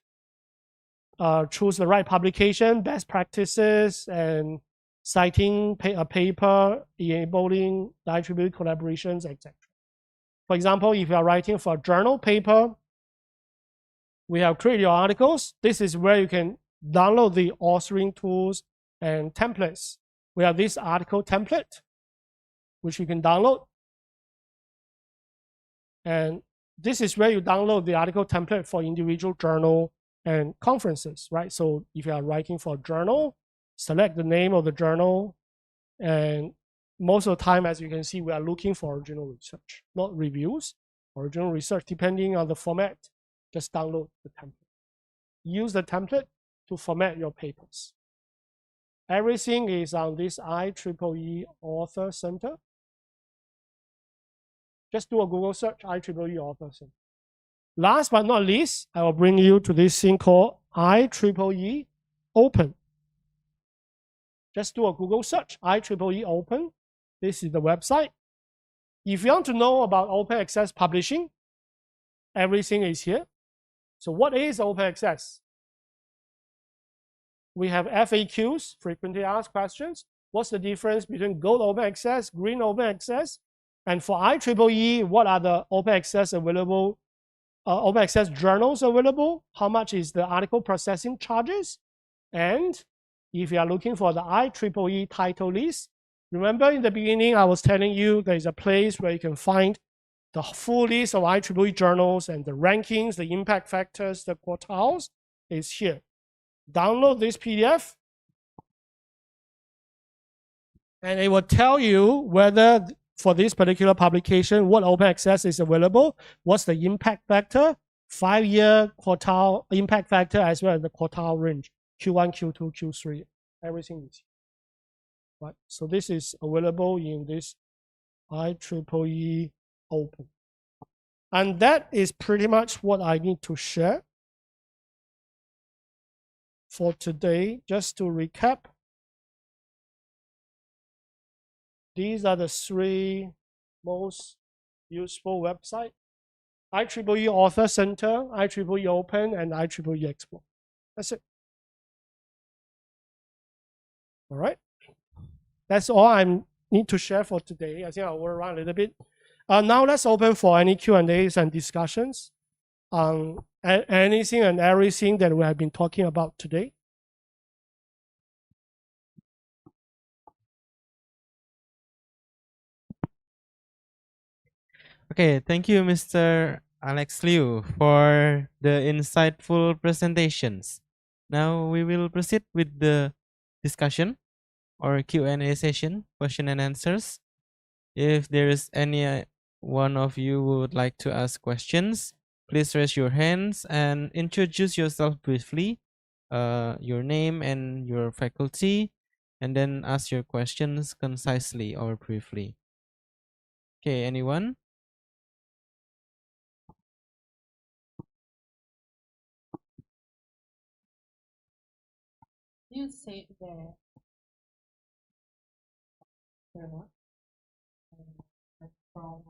choose the right publication, best practices, and citing a paper, enabling the IEEE collaborations, etc. For example, if you are writing for a journal paper, we have created your articles. This is where you can download the authoring tools and templates. We have this article template, which you can download. And this is where you download the article template for individual journal and conferences, right? So if you are writing for a journal, select the name of the journal. And most of the time, as you can see, we are looking for original research, not reviews, original research. Depending on the format, just download the template. Use the template to format your papers. Everything is on this IEEE Author Center. Just do a Google search, IEEE Author Center. Last but not least, I will bring you to this thing called IEEE Open. Just do a Google search, IEEE Open. This is the website. If you want to know about open access publishing, everything is here. So what is open access? We have FAQs, frequently asked questions. What's the difference between gold open access, green open access? And for IEEE, what are the open access available, open access journals available? How much is the article processing charges? And if you are looking for the IEEE title list, remember in the beginning, I was telling you there is a place where you can find the full list of IEEE journals and the rankings, the impact factors, the quartiles is here. Download this PDF, and it will tell you whether for this particular publication, what open access is available, what's the impact factor, 5-year quartile impact factor, as well as the quartile range, Q1, Q2, Q3, everything is here. Right. So this is available in this IEEE Open. And that is pretty much what I need to share for today. Just to recap, these are the 3 most useful websites: IEEE Author Center, IEEE Open, and IEEE Xplore. That's it. All right. That's all I need to share for today. I think I'll work around a little bit. Now let's open for any Q&As and discussions on anything and everything that we have been talking about today. Okay, thank you, Mr. Alex Liu, for the insightful presentations. Now we will proceed with the discussion or Q&A session, question and answers. If there is any one of you who would like to ask questions, please raise your hands and introduce yourself briefly, your name and your faculty, and then ask your questions concisely or briefly. Okay, anyone? You say there. Fair enough. from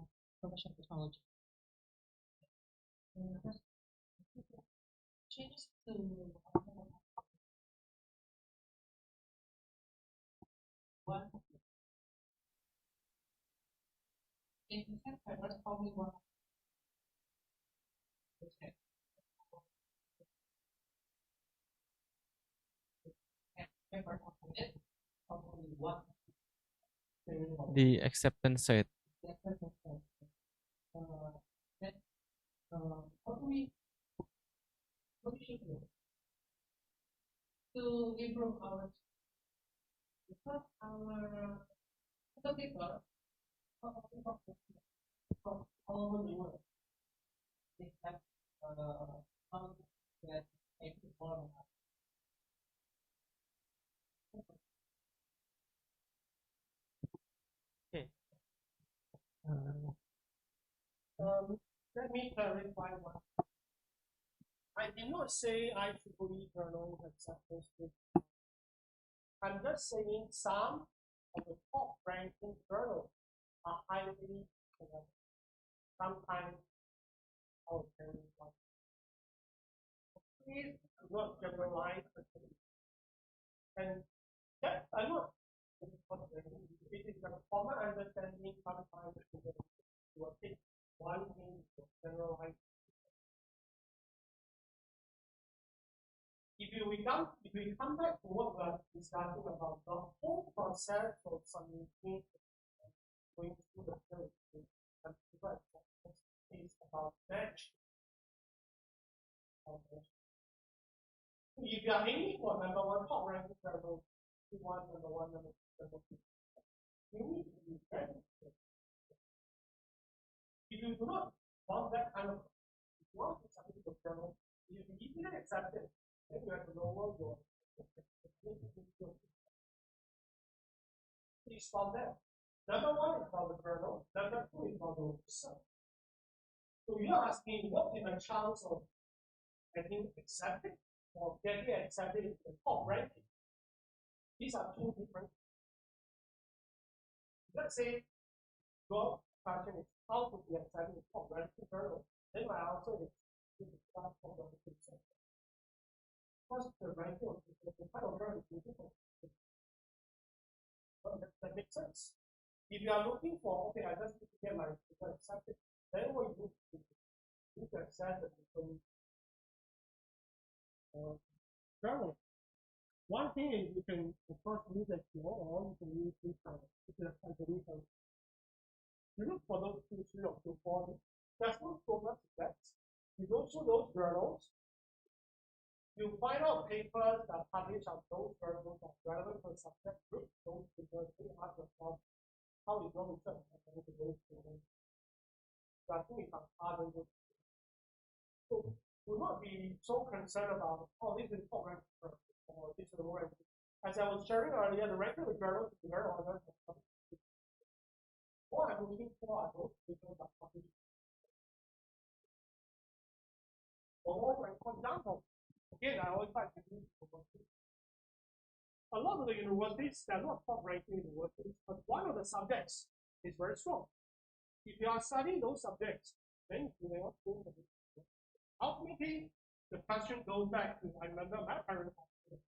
information technology. There's changes to one in fact that's probably one okay. And it probably one The acceptance rate. then how do we what should we do to improve our because our the people from all over the world they have found that a people Okay. Let me clarify one. I did not say IEEE journal acceptance rate. I'm just saying some of the top ranking journals are highly selected. Sometimes I'll tell you what. Please do not generalize the thing. And that I'm not. It is a common understanding sometimes you will take one thing to generalize. If we come back to what we are discussing about the whole process of submitting going through the field and is about match. If you are aiming for number one top ranking level, you want number one, number two, you need to be ready. If you do not want that kind of, if you want to submit the journal, if you easily accept it, then you have to lower your. Please stop there. Number one is about the journal, number two is about the research. So you're asking what is the chance of getting accepted or getting accepted in the top ranking? These are two different. Let's say your question is how to be accepted in the top ranking journal. Then my answer is because the ranking of the kind of journal is different. That makes sense. If you are looking for, okay, I just need to get my paper accepted, then what you do is you can access the different journal. One thing is you can, of course, use Xplore or you can use this kind of, you look for those 2, 3, or 4. There's no program to that. You go through those journals, you find out papers that published on those journals that are relevant for the subject group. Those papers, you ask yourself, how is your research going to go through? So I think it's harder. So do not be so concerned about, oh, this is top rank or this is low rank. As I was sharing earlier, the ranking of the journals is very ordered. What I'm looking for are those papers that published. For example, again, I always like to use a lot of the universities, they're not top ranking universities, but one of the subjects is very strong. If you are studying those subjects, then you may not go for it. Ultimately, the question goes back to, I remember my parents asked,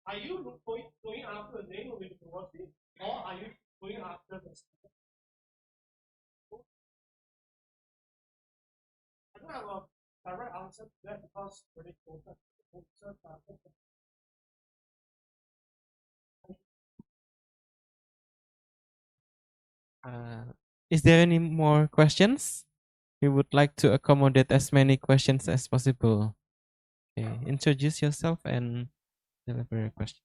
are you going after the name of the university, or are you going after the subject? I don't have a direct answer to that because when it goes back to the research, Is there any more questions? We would like to accommodate as many questions as possible. Okay, introduce yourself and deliver your question.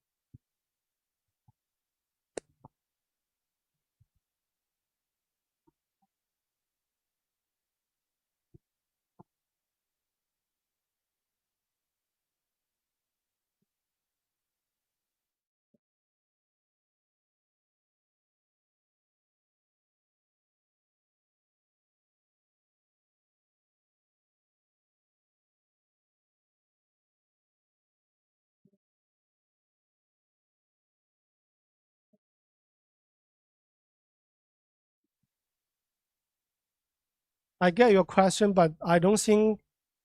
I get your question, but I don't think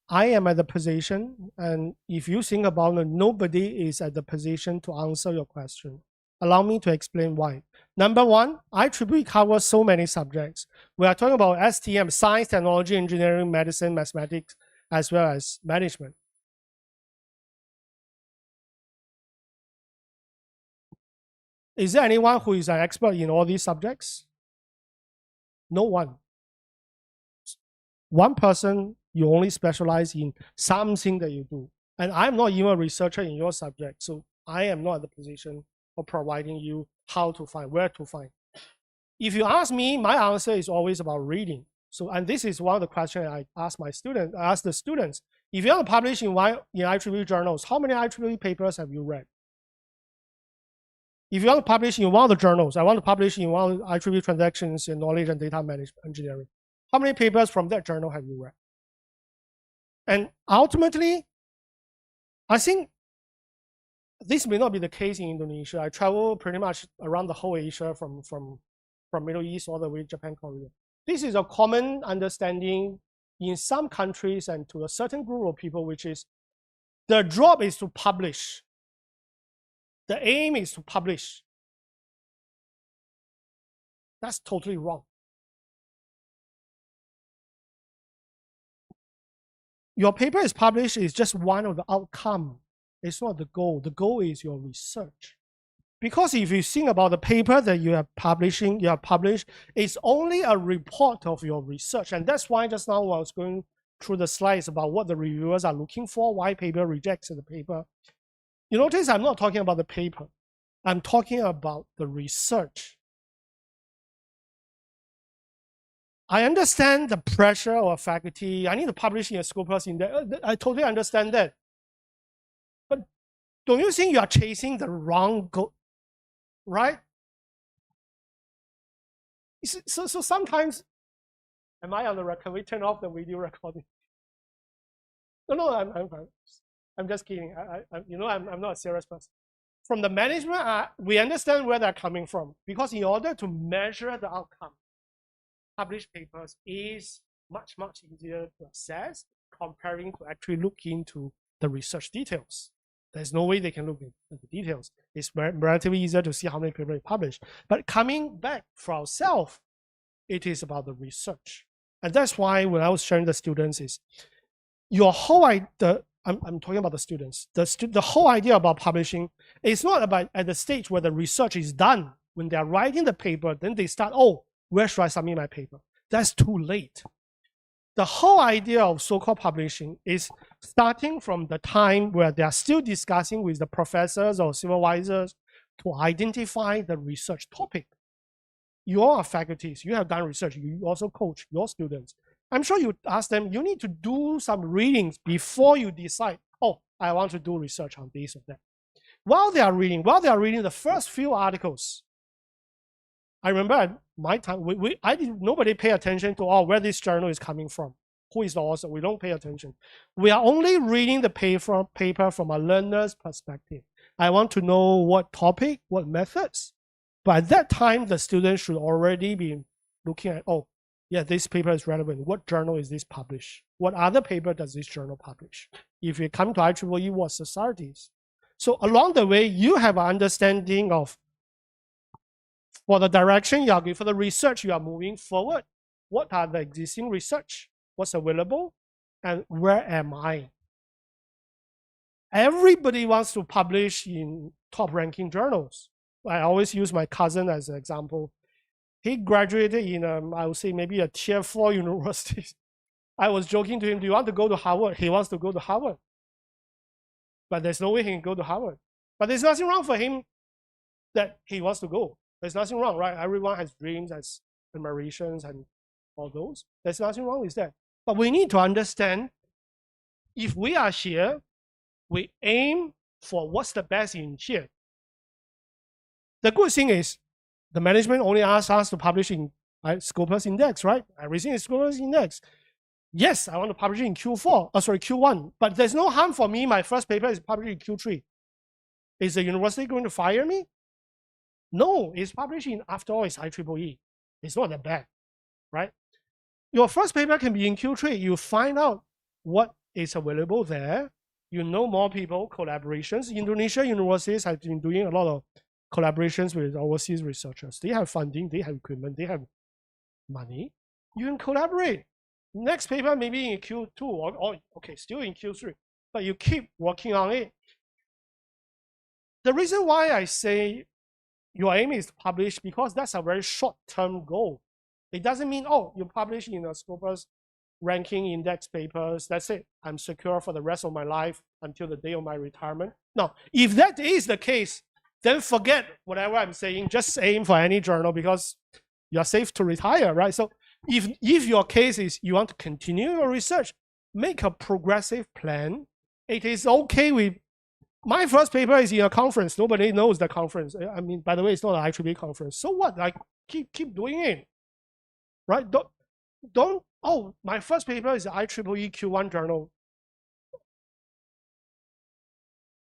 I am at the position. And if you think about it, nobody is at the position to answer your question. Allow me to explain why. Number one, IEEE covers so many subjects. We are talking about STM, science, technology, engineering, medicine, mathematics, as well as management. Is there anyone who is an expert in all these subjects? No one. One person, you only specialize in something that you do. And I'm not even a researcher in your subject, so I am not in the position of providing you how to find, where to find. If you ask me, my answer is always about reading. So, and this is one of the questions I ask my students. I ask the students, if you want to publish in IEEE journals, how many IEEE papers have you read? If you want to publish in one of the journals, I want to publish in one of the IEEE transactions in knowledge and data management engineering. How many papers from that journal have you read? And ultimately, I think this may not be the case in Indonesia. I travel pretty much around the whole Asia from Middle East all the way to Japan, Korea. This is a common understanding in some countries and to a certain group of people, which is the job is to publish. The aim is to publish. That's totally wrong. Your paper is published is just one of the outcome. It's not the goal. The goal is your research. Because if you think about the paper that you are publishing, it's only a report of your research. And that's why just now I was going through the slides about what the reviewers are looking for, why paper rejects the paper. You notice I'm not talking about the paper. I'm talking about the research. I understand the pressure of faculty. I need to publish in a Scopus Index. I totally understand that. But don't you think you are chasing the wrong goal, right? So sometimes, am I on the record? Can we turn off the video recording? No, I'm fine. I'm just kidding. I'm not a serious person. From the management, we understand where they're coming from, because in order to measure the outcome, published papers is much easier to assess comparing to actually look into the research details. There's no way they can look into the details. It's relatively easier to see how many papers published. But coming back for ourselves, it is about the research. And that's why when I was sharing the students is, your whole idea, I'm talking about the students, the whole idea about publishing is not about at the stage where the research is done. When they're writing the paper, then they start, oh, where should I submit my paper? That's too late. The whole idea of so-called publishing is starting from the time where they are still discussing with the professors or supervisors to identify the research topic. You all are faculties, you have done research, you also coach your students. I'm sure you ask them, you need to do some readings before you decide, oh, I want to do research on this or that. While they are reading the first few articles, I remember at my time, nobody pay attention to where this journal is coming from. Who is the author? We don't pay attention. We are only reading the paper from a learner's perspective. I want to know what topic, what methods. But at that time, the student should already be looking at, oh, yeah, this paper is relevant. What journal is this published? What other paper does this journal publish? If you come to IEEE, what societies? So along the way, you have an understanding of, for the direction you are going, for the research you are moving forward, what are the existing research? What's available? And where am I? Everybody wants to publish in top-ranking journals. I always use my cousin as an example. He graduated in, I would say, maybe a tier 4 university. I was joking to him, do you want to go to Harvard? He wants to go to Harvard. But there's no way he can go to Harvard. But there's nothing wrong for him that he wants to go. There's nothing wrong, right? Everyone has dreams, has admirations, and all those. There's nothing wrong with that. But we need to understand, if we are here, we aim for what's the best in here. The good thing is, the management only asks us to publish in Scopus Index, right? Everything is Scopus Index. Yes, I want to publish in Q1, but there's no harm for me. My first paper is published in Q3. Is the university going to fire me? No, it's published in, after all, it's IEEE. It's not that bad, right? your first paper can be in Q3. You find out what is available there. You know more people, collaborations. Indonesia universities have been doing a lot of collaborations with overseas researchers. They have funding, they have equipment, they have money. You can collaborate. Next paper maybe in Q2 or okay, still in Q3, but you keep working on it. The reason why I say your aim is to publish because that's a very short-term goal. It doesn't mean, oh, you publish in a Scopus ranking index papers, that's it. I'm secure for the rest of my life until the day of my retirement. No, if that is the case, then forget whatever I'm saying. Just aim for any journal because you're safe to retire, right? So if your case is you want to continue your research, make a progressive plan. It is okay with my first paper is in a conference. Nobody knows the conference. I mean, by the way, it's not an IEEE conference. So what? Like keep doing it, right? Don't. Oh, my first paper is IEEE Q1 journal,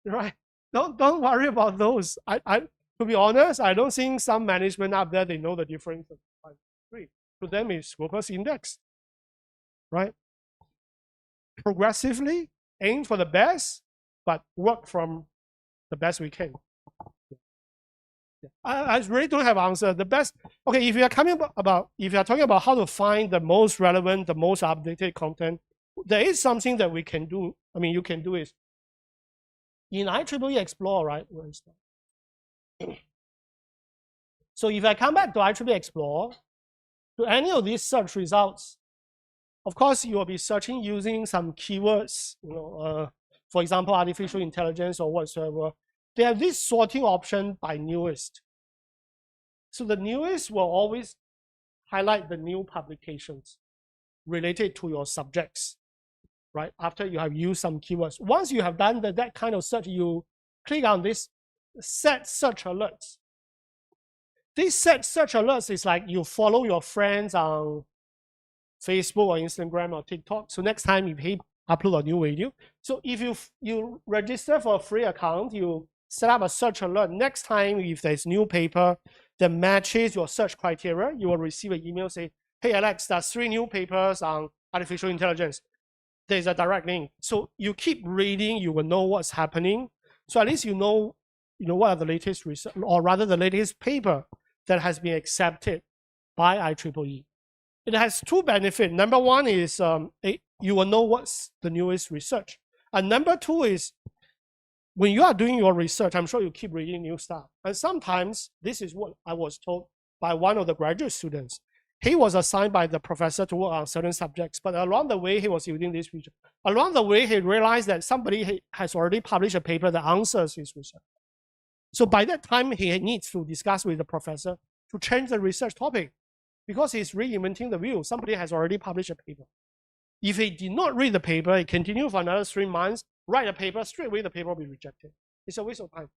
right? Don't worry about those. To be honest, I don't think some management up there they know the difference of 5 3. To them, it's Scopus index, right? Progressively aim for the best, but work from the best we can. I really don't have an answer. The best, okay, if you are if you are talking about how to find the most relevant, the most updated content, there is something that we can do. I mean, you can do is in IEEE Xplore, right? Where is that? So if I come back to IEEE Xplore, to any of these search results, of course, you will be searching using some keywords, for example, artificial intelligence or whatsoever. They have this sorting option by newest. So the newest will always highlight the new publications related to your subjects, right? After you have used some keywords. Once you have done that kind of search, you click on this set search alerts. This set search alerts is like you follow your friends on Facebook or Instagram or TikTok. So next time if he upload a new video, so if you register for a free account, you set up a search alert. Next time if there's new paper that matches your search criteria, you will receive an email say, hey Alex, there's 3 new papers on artificial intelligence. There's a direct link. So you keep reading, you will know what's happening. So at least you know what are the latest research, or rather the latest paper that has been accepted by IEEE. It has 2 benefits. Number 1 is you will know what's the newest research. And number 2 is when you are doing your research, I'm sure you keep reading new stuff. And sometimes this is what I was told by one of the graduate students. He was assigned by the professor to work on certain subjects, but along the way he was using this feature. Along the way he realized that somebody has already published a paper that answers his research. So by that time he needs to discuss with the professor to change the research topic, because he's reinventing the wheel. Somebody has already published a paper. If he did not read the paper, he continued for another 3 months, write a paper, straight away the paper will be rejected. It's a waste of time.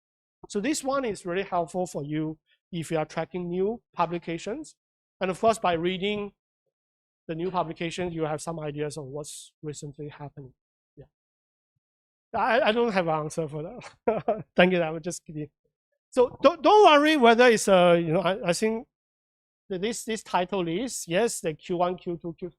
So this one is really helpful for you if you are tracking new publications. And of course, by reading the new publications, you have some ideas of what's recently happening. Yeah. I don't have an answer for that. Thank you, I'm just kidding. So don't worry whether it's I think this title is, yes, the Q1, Q2, Q3.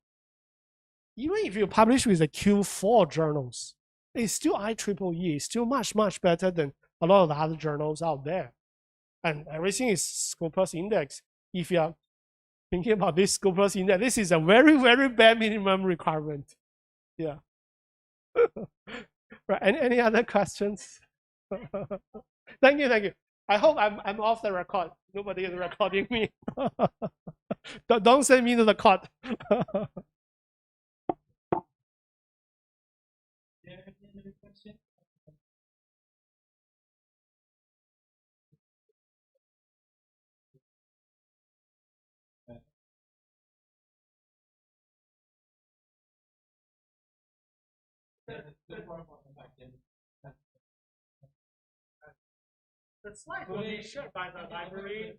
Even if you publish with the Q4 journals, it's still IEEE. It's still much, much better than a lot of the other journals out there. And everything is Scopus index. If you are thinking about this Scopus index, this is a very, very bare minimum requirement. Yeah. Right. Any other questions? Thank you. I hope I'm off the record. Nobody is recording me. Don't send me to the court. The slides will be shared by the library.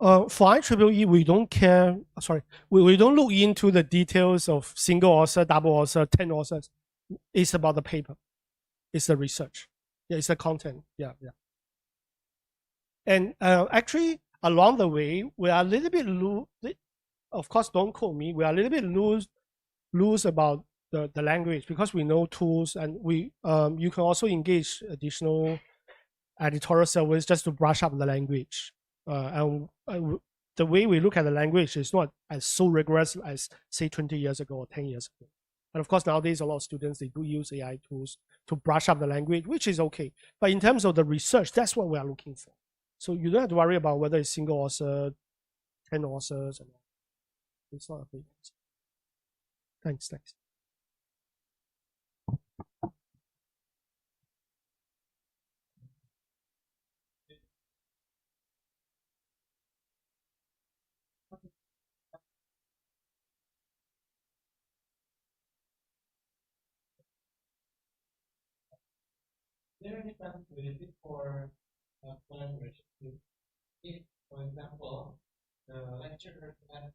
For IEEE, we don't care. Sorry, we don't look into the details of single author, double author, 10 authors. It's about the paper. It's the research. Yeah, it's the content. Yeah, yeah. And actually, along the way, we are a little bit loose. Of course, don't quote me. We are a little bit loose about the language because we know tools, and we you can also engage additional editorial service just to brush up the language. And the way we look at the language is not as so rigorous as say 20 years ago or 10 years ago. And of course, nowadays a lot of students they do use AI tools to brush up the language, which is okay. But in terms of the research, that's what we are looking for. So you don't have to worry about whether it's single author, 10 authors, and all. It's not a big concern. Thanks, thanks. There any possibility for collaboration? If, for example, the lecturer has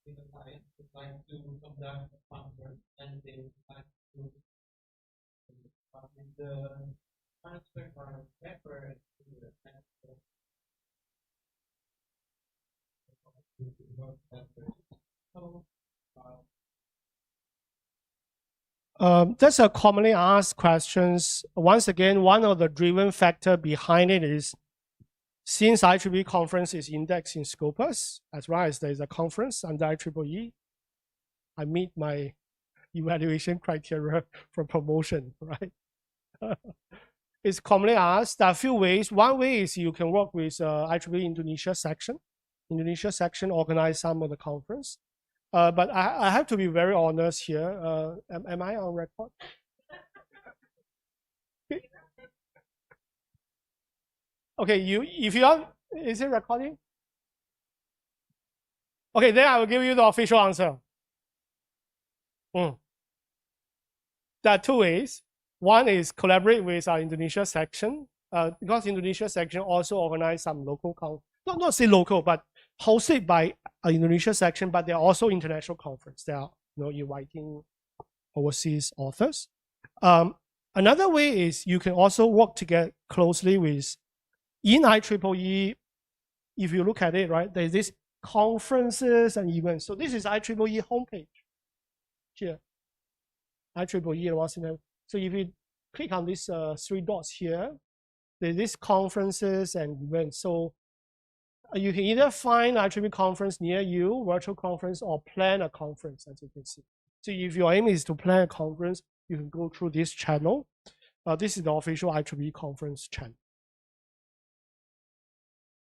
in the science would like to conduct a conference and they would like to in the transcript or paper to the transcript. So, that's a commonly asked questions. Once again, one of the driven factor behind it is since IEEE conference is indexed in Scopus, as well as there is a conference under IEEE, I meet my evaluation criteria for promotion, right? It's commonly asked. There are a few ways. One way is you can work with IEEE Indonesia section. Indonesia section organize some of the conference. But I have to be very honest here. Am I on record? Okay, if you are, is it recording? Okay, then I will give you the official answer. There are two ways. One is collaborate with our Indonesia section, because Indonesia section also organize some local not say local, but hosted by our Indonesia section, but they're also international conference. They are inviting overseas authors. Another way is you can also work together closely with in IEEE. If you look at it, right, there's this conferences and events. So this is IEEE homepage here. IEEE. So if you click on these three dots here, there's this conferences and events. So you can either find IEEE conference near you, virtual conference, or plan a conference, as you can see. So if your aim is to plan a conference, you can go through this channel. This is the official IEEE conference channel.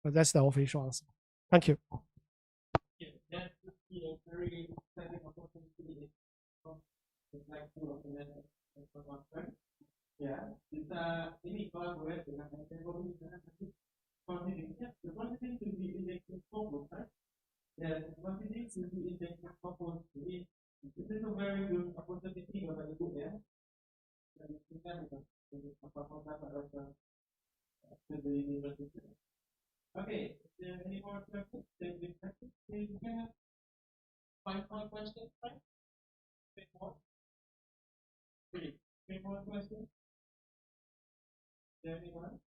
But that's the official answer. Thank you. Yeah, that would be a very exciting opportunity. Like to organize a conference. Ya, bisa ini kolaborasi dengan teknologi dan continuingnya, the quantity to be indexed focus, right? And quantity to be indexed focus. Jadi, this is a very good opportunity Bapak Ibu ya. Dan kita apa-apa to the university. Okay, is there any more questions? We have 5 more questions, right? 3 more. 3 more questions. Is there anyone?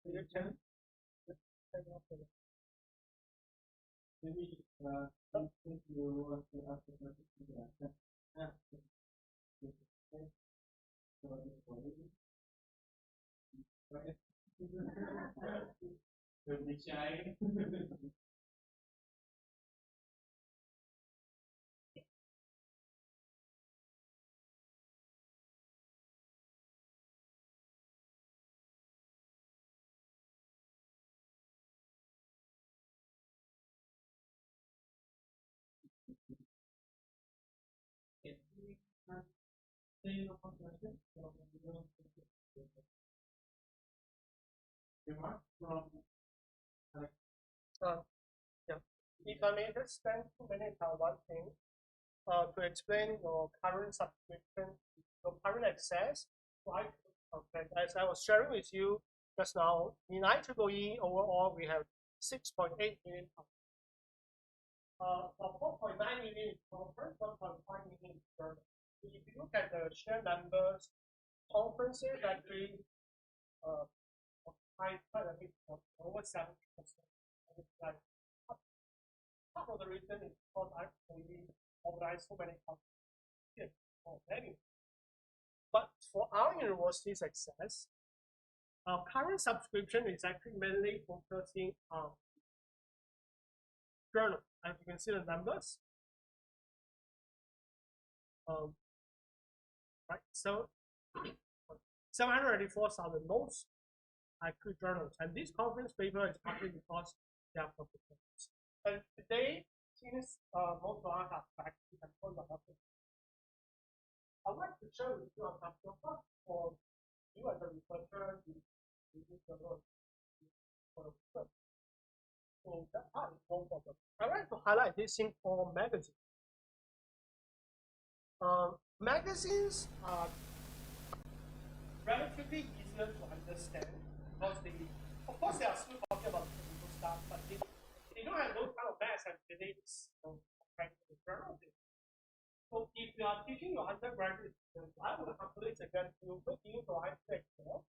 Your turn. Maybe if you want to ask a question, don't be shy. Remarks from yeah. If I may just spend 2 minutes on one thing to explain your current subscription, your current access to IEEE content. As I was sharing with you just now, in IEEE overall, we have 6.8 million content. 4.9 million is conference, 1.5 million is journal. If you look at the share numbers, conferences actually quite a bit, over 70%. And it's like part of the reason is because I only organize so many conferences. Anyway. But for our university's access, our current subscription is actually mainly focusing on journal. As you can see the numbers. Right, so 784,000 notes actually journals, and this conference paper is partly because they are publications. And today, since most of us have actually controlled the market, I'd like to share with you a couple of for you as a researcher, you use the word for research. So that part is no problem. I'd like to highlight this thing called magazine. Magazines are relatively easier to understand because of course, they are still talking about technical stuff, but they don't have those kind of maths and physics compared to the journal. So if you are teaching your undergraduate students, I would calculate again to make use of Xplore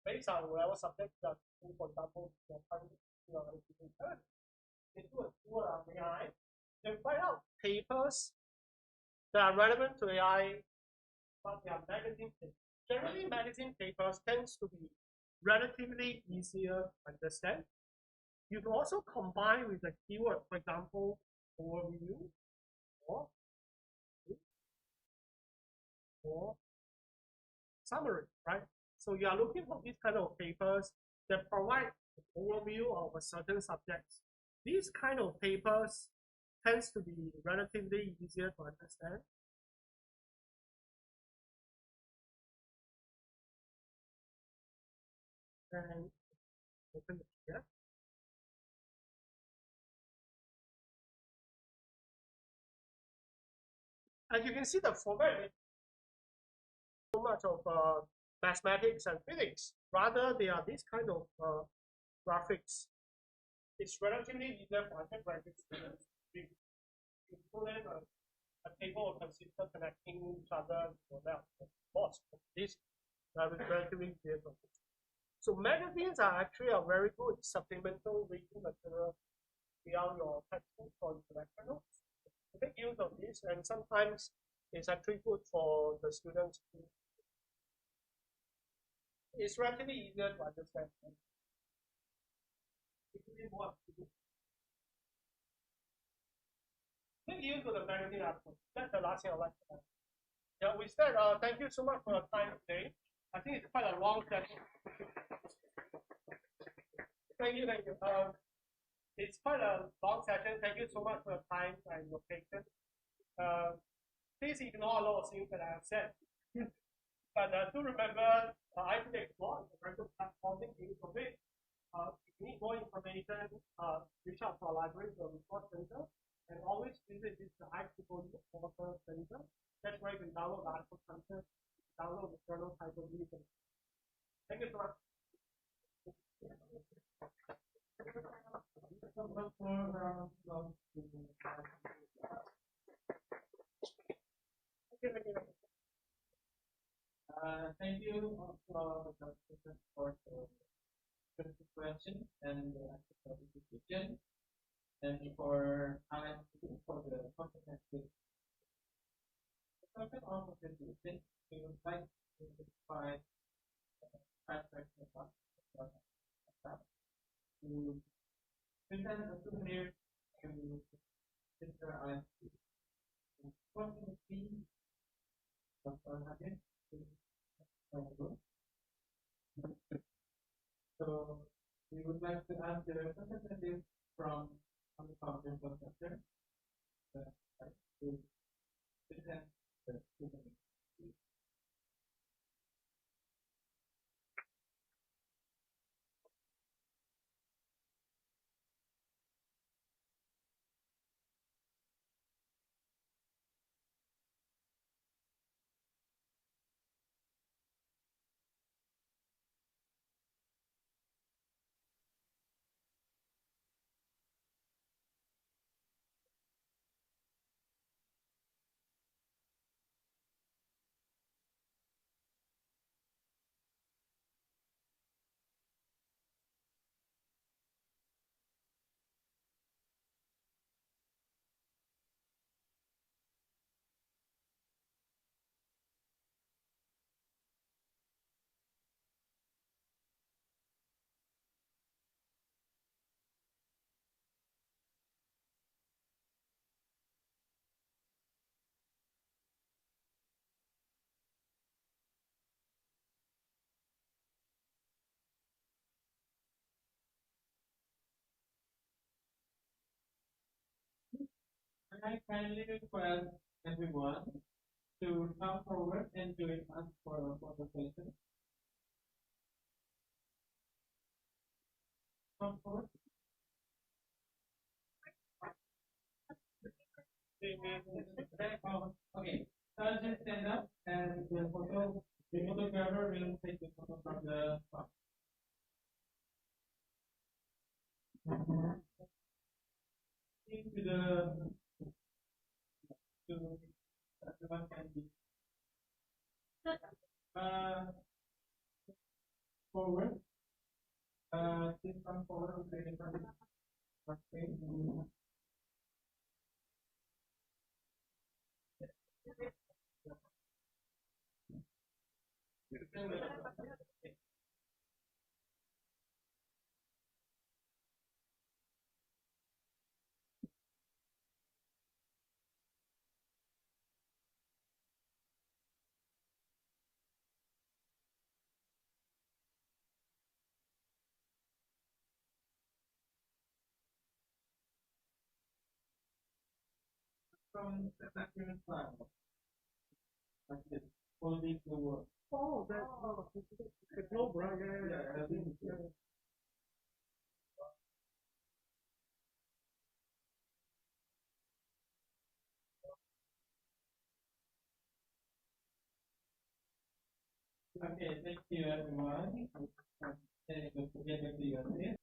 based on whatever subject you are teaching, for example, your education. They do a tool on AI, then find out papers that are relevant to AI, but they are magazine papers. Generally, magazine papers tends to be relatively easier to understand. You can also combine with the keyword, for example, overview or summary, right? So you are looking for these kind of papers that provide an overview of a certain subject. These kind of papers tends to be relatively easier to understand. And open it here. As you can see, the format is so much of mathematics and physics. Rather, they are this kind of graphics. It's relatively easier for undergraduate students. We put in a table of consistent connecting each other for that. Of course, this is relatively easier. So magazines are actually a very good supplemental reading material beyond your textbook or intellectual notes. Make use of this, and sometimes it's actually good for the students. It's relatively easier to understand. Make use of the magazine article. That's the last thing I'd like to add. Yeah, we said thank you so much for your time today. I think it's quite a long session. Thank you. It's quite a long session. Thank you so much for your time and your patience. Please ignore a lot of things that I have said. But do remember, IEEE Xplore is a very good platform to use of it. If you need more information, reach out to our library or resource center, and always visit this IEEE Portal Center. That's where you can download the article content, download the journal title. Thank you so much. Thank you also for the question and the participation, and for for the comprehensive discussion on the presentation. We would like to provide aspects of that to present a souvenir to Mr. ISP. Unfortunately, Dr. Hagen is so we would like to ask the representative from the conference center to present the souvenir. I kindly request everyone to come forward and join us for a photo session. Come forward. Oh, okay. So I'll just stand up and the photographer will take the photo from the top. Into to everyone can be uh forward. Please come forward and take it from the front page. From the second slide. Like this. Holding the word. Oh, that's the globe, right? Yeah, I think yeah. Okay, thank you everyone. Don't forget to your